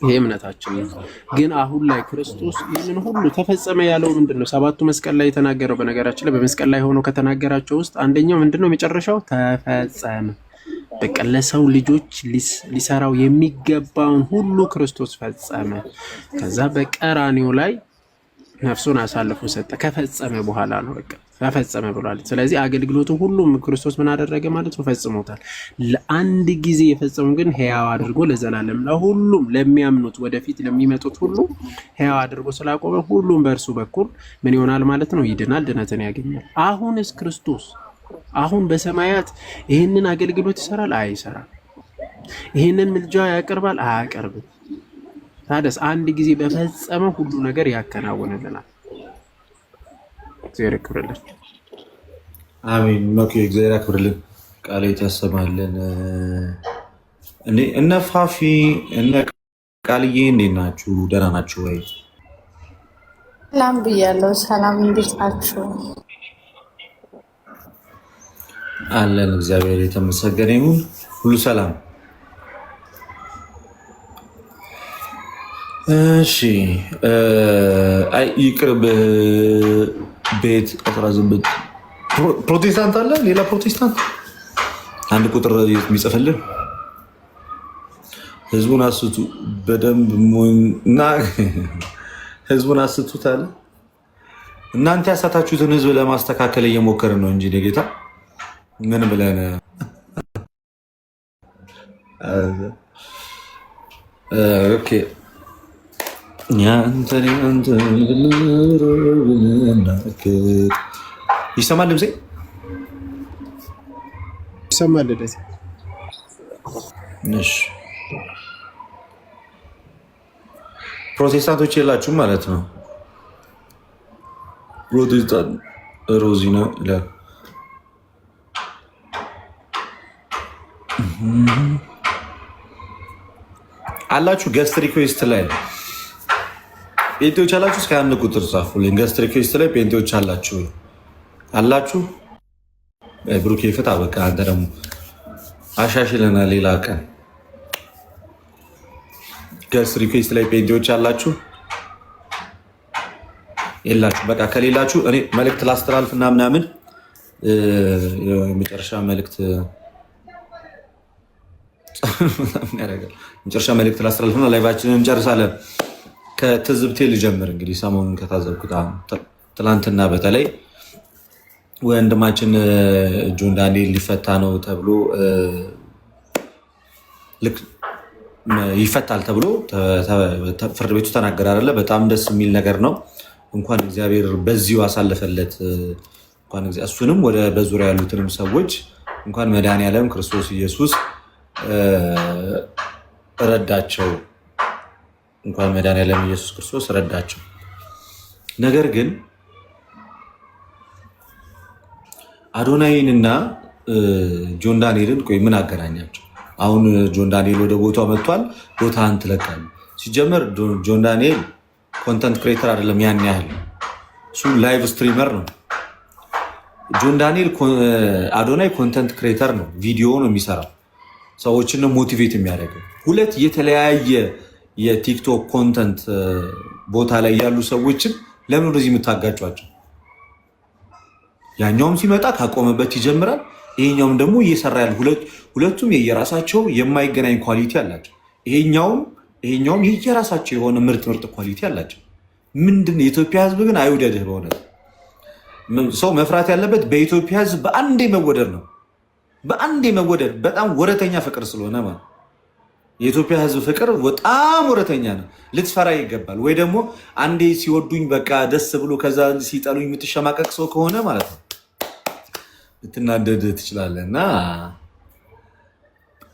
ይሄ እምነታችን ነው። ግን አሁን ላይ ክርስቶስ ይህንን ሁሉ ተፈጸመ ያለው ምንድን ነው? ሰባቱ መስቀል ላይ የተናገረው፣ በነገራችን ላይ በመስቀል ላይ ሆኖ ከተናገራቸው ውስጥ አንደኛው ምንድን ነው? መጨረሻው ተፈጸመ። በቃ ለሰው ልጆች ሊሰራው የሚገባውን ሁሉ ክርስቶስ ፈጸመ። ከዛ በቀራኒው ላይ ነፍሱን አሳልፎ ሰጠ። ከፈጸመ በኋላ ነው በቃ ተፈጸመ ብሏል። ስለዚህ አገልግሎቱ ሁሉም ክርስቶስ ምን አደረገ ማለት ነው? ፈጽሞታል። ለአንድ ጊዜ የፈጸሙ ግን ሕያው አድርጎ ለዘላለም ለሁሉም ለሚያምኑት ወደፊት ለሚመጡት ሁሉ ሕያው አድርጎ ስላቆመ ሁሉም በእርሱ በኩል ምን ይሆናል ማለት ነው? ይድናል፣ ድነትን ያገኛል። አሁንስ ክርስቶስ አሁን በሰማያት ይህንን አገልግሎት ይሰራል? አይሰራም። ይህንን ምልጃ ያቀርባል? አያቀርብም። ታዲያስ አንድ ጊዜ በፈጸመው ሁሉ ነገር ያከናውንልናል። እግዚአብሔር ያክብርልን። አሜን። መኩ እግዚአብሔር ያክብርልን፣ ቃል ያሰማልን። እነ ፋፊ እነ ቃልዬ እንዴት ናችሁ? ደህና ናችሁ ወይ? ሰላም ብያለሁ። ሰላም፣ እንዴት ናችሁ? አለን። እግዚአብሔር የተመሰገነ ይሁን። ሁሉ ሰላም። እሺ ይቅርብ ቤት 18 ፕሮቴስታንት አለ። ሌላ ፕሮቴስታንት አንድ ቁጥር የሚጽፍልን ህዝቡን አስቱ በደንብ እና ህዝቡን አስቱት አለ። እናንተ ያሳታችሁትን ህዝብ ለማስተካከል እየሞከርን ነው እንጂ ጌታ ምን ብለን ኦኬ ይሰማል ድምፄ? ይሰማል። ፕሮቴስታንቶች የላችሁም ማለት ነው? ፕሮቴስታንት ሮዚ ነው ይላል። አላችሁ ገስት ሪኩዌስት ላይ ጴንጤዎች አላችሁ? እስከ አንድ ቁጥር ጻፉልኝ። ገስት ሪኩዌስት ላይ ጴንጤዎች አላችሁ አላችሁ? ብሩኬ ፍታ። በቃ አንተ ደግሞ አሻሽለና ሌላ ቀን ገስት ሪኩዌስት ላይ ጴንጤዎች አላችሁ? የላችሁ? በቃ ከሌላችሁ እኔ መልእክት ላስተላልፍና ምናምን የመጨረሻ መልእክት መጨረሻ መልእክት ላስተላልፍና ላይቫችንን እንጨርሳለን። ከትዝብቴ ልጀምር። እንግዲህ ሰሞኑን ከታዘብኩት ትላንትና በተለይ ወንድማችን ጆን ዳንኤል ሊፈታ ነው ተብሎ ልክ ይፈታል ተብሎ ፍርድ ቤቱ ተናገረ አይደለ? በጣም ደስ የሚል ነገር ነው። እንኳን እግዚአብሔር በዚሁ አሳለፈለት። እንኳን እሱንም ወደ በዙሪያ ያሉትንም ሰዎች እንኳን መድኃኔዓለም ክርስቶስ ኢየሱስ ረዳቸው። እንኳን መድኃኔዓለም ኢየሱስ ክርስቶስ ረዳቸው። ነገር ግን አዶናይንና ጆን ዳንኤልን ቆይ ምን አገናኛቸው? አሁን ጆን ዳንኤል ወደ ቦታው መጥቷል። ቦታህን ትለቃለህ። ሲጀመር ጆን ዳንኤል ኮንተንት ክሬተር አይደለም። ያን ያህል እሱ ላይቭ ስትሪመር ነው። ጆን ዳንኤል አዶናይ ኮንተንት ክሬተር ነው። ቪዲዮ ነው የሚሰራው፣ ሰዎችን ሞቲቬት የሚያደርገው። ሁለት የተለያየ የቲክቶክ ኮንተንት ቦታ ላይ ያሉ ሰዎችን ለምን ወደዚህ የምታጋጯቸው? ያኛውም ሲመጣ ካቆመበት ይጀምራል፣ ይሄኛውም ደግሞ እየሰራ ያለ ሁለቱም የየራሳቸው የማይገናኝ ኳሊቲ አላቸው። ይሄኛውም የየራሳቸው የሆነ ምርጥ ኳሊቲ አላቸው። ምንድን የኢትዮጵያ ሕዝብ ግን አይውደድህ። በእውነት ሰው መፍራት ያለበት በኢትዮጵያ ሕዝብ በአንዴ መወደድ ነው። በአንዴ መወደድ በጣም ወረተኛ ፍቅር ስለሆነ ማለት የኢትዮጵያ ሕዝብ ፍቅር በጣም ወረተኛ ነው። ልትፈራ ይገባል። ወይ ደግሞ አንዴ ሲወዱኝ በቃ ደስ ብሎ ከዛ ሲጠሉኝ የምትሸማቀቅ ሰው ከሆነ ማለት ነው ልትናደድ ትችላለህ። እና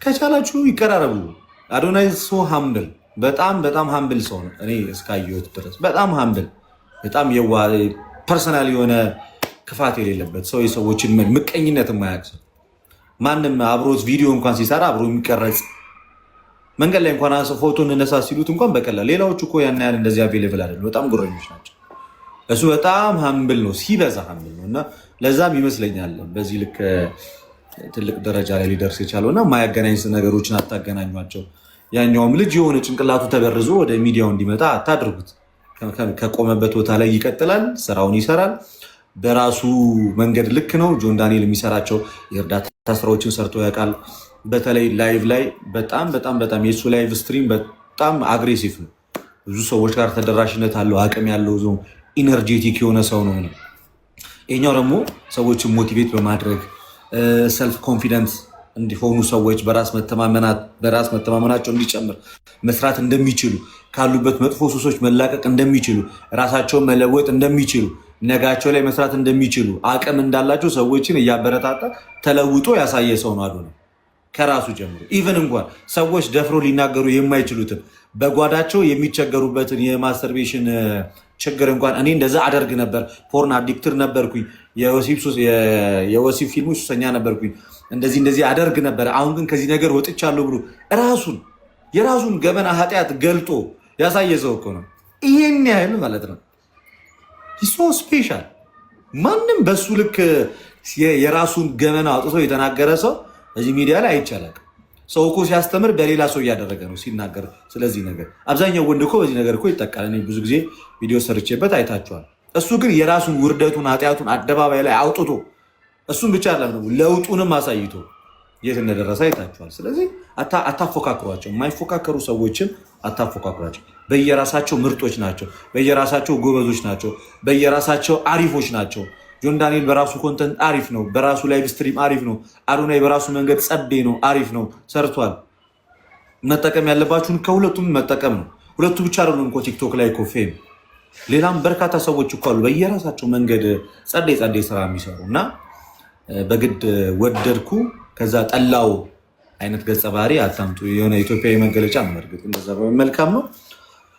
ከቻላችሁ ይቀራረቡ። አዶናይ ሶ ሃምብል፣ በጣም ሃምብል ሰው ነው። እኔ እስካየሁት ድረስ በጣም ሃምብል፣ በጣም የዋህ ፐርሰናል የሆነ ክፋት የሌለበት ሰው፣ የሰዎችን ምቀኝነት የማያውቅ ሰው፣ ማንም አብሮት ቪዲዮ እንኳን ሲሰራ አብሮ የሚቀረጽ መንገድ ላይ እንኳን ፎቶ እንነሳ ሲሉት እንኳን በቀላል። ሌላዎቹ እኮ ያን ያህል እንደዚህ አቬሌብል አይደለም፣ በጣም ጉረኞች ናቸው። እሱ በጣም ሃምብል ነው፣ ሲበዛ ሃምብል ነው። እና ለዛም ይመስለኛል በዚህ ልክ ትልቅ ደረጃ ላይ ሊደርስ የቻለው። እና የማያገናኝ ነገሮችን አታገናኟቸው። ያኛውም ልጅ የሆነ ጭንቅላቱ ተበርዞ ወደ ሚዲያው እንዲመጣ አታድርጉት። ከቆመበት ቦታ ላይ ይቀጥላል፣ ስራውን ይሰራል በራሱ መንገድ። ልክ ነው። ጆን ዳንኤል የሚሰራቸው የእርዳታ ስራዎችን ሰርቶ ያውቃል። በተለይ ላይቭ ላይ በጣም የእሱ ላይቭ ስትሪም በጣም አግሬሲቭ ነው። ብዙ ሰዎች ጋር ተደራሽነት አለው። አቅም ያለው ኢነርጄቲክ የሆነ ሰው ነው። ይሄኛው ደግሞ ሰዎችን ሞቲቬት በማድረግ ሰልፍ ኮንፊደንስ እንዲሆኑ ሰዎች በራስ መተማመናቸው እንዲጨምር መስራት እንደሚችሉ፣ ካሉበት መጥፎ ሱሶች መላቀቅ እንደሚችሉ፣ ራሳቸውን መለወጥ እንደሚችሉ፣ ነጋቸው ላይ መስራት እንደሚችሉ፣ አቅም እንዳላቸው ሰዎችን እያበረታታ ተለውጦ ያሳየ ሰው ነው አዶናይ። ከራሱ ጀምሮ ኢቨን እንኳን ሰዎች ደፍሮ ሊናገሩ የማይችሉትን በጓዳቸው የሚቸገሩበትን የማስተርቤሽን ችግር እንኳን እኔ እንደዛ አደርግ ነበር፣ ፖርን አዲክትር ነበርኩኝ፣ የወሲብ ፊልሙ ሱሰኛ ነበርኩኝ፣ እንደዚህ አደርግ ነበር፣ አሁን ግን ከዚህ ነገር ወጥቻለሁ ብሎ የራሱን ገበና ኃጢአት ገልጦ ያሳየ ሰው እኮ ነው። ይሄን ያህል ማለት ነው። ሶ ስፔሻል። ማንም በሱ ልክ የራሱን ገበና አውጥቶ የተናገረ ሰው እዚህ ሚዲያ ላይ አይቻላል። ሰው እኮ ሲያስተምር በሌላ ሰው እያደረገ ነው ሲናገር። ስለዚህ ነገር አብዛኛው ወንድ እኮ በዚህ ነገር እኮ ይጠቃል። እኔ ብዙ ጊዜ ቪዲዮ ሰርቼበት አይታችኋል። እሱ ግን የራሱን ውርደቱን ኃጢአቱን አደባባይ ላይ አውጥቶ እሱን ብቻ አይደለም ለውጡንም አሳይቶ የት እንደደረሰ አይታችኋል። ስለዚህ አታፎካክሯቸው። የማይፎካከሩ ሰዎችን አታፎካክሯቸው። በየራሳቸው ምርጦች ናቸው፣ በየራሳቸው ጎበዞች ናቸው፣ በየራሳቸው አሪፎች ናቸው። ጆን ዳንኤል በራሱ ኮንተንት አሪፍ ነው፣ በራሱ ላይቭ ስትሪም አሪፍ ነው። አዶናይ በራሱ መንገድ ጸዴ ነው፣ አሪፍ ነው፣ ሰርቷል። መጠቀም ያለባችሁን ከሁለቱም መጠቀም ነው። ሁለቱ ብቻ አይደሉም እኮ ቲክቶክ ላይ እኮ ፌም፣ ሌላም በርካታ ሰዎች እኮ አሉ በየራሳቸው መንገድ ጸዴ ስራ የሚሰሩ እና በግድ ወደድኩ ከዛ ጠላው አይነት ገጸ ባህሪ አታምጡ። የሆነ ኢትዮጵያዊ መገለጫ ነው። እርግጥ እንደዛ መልካም ነው።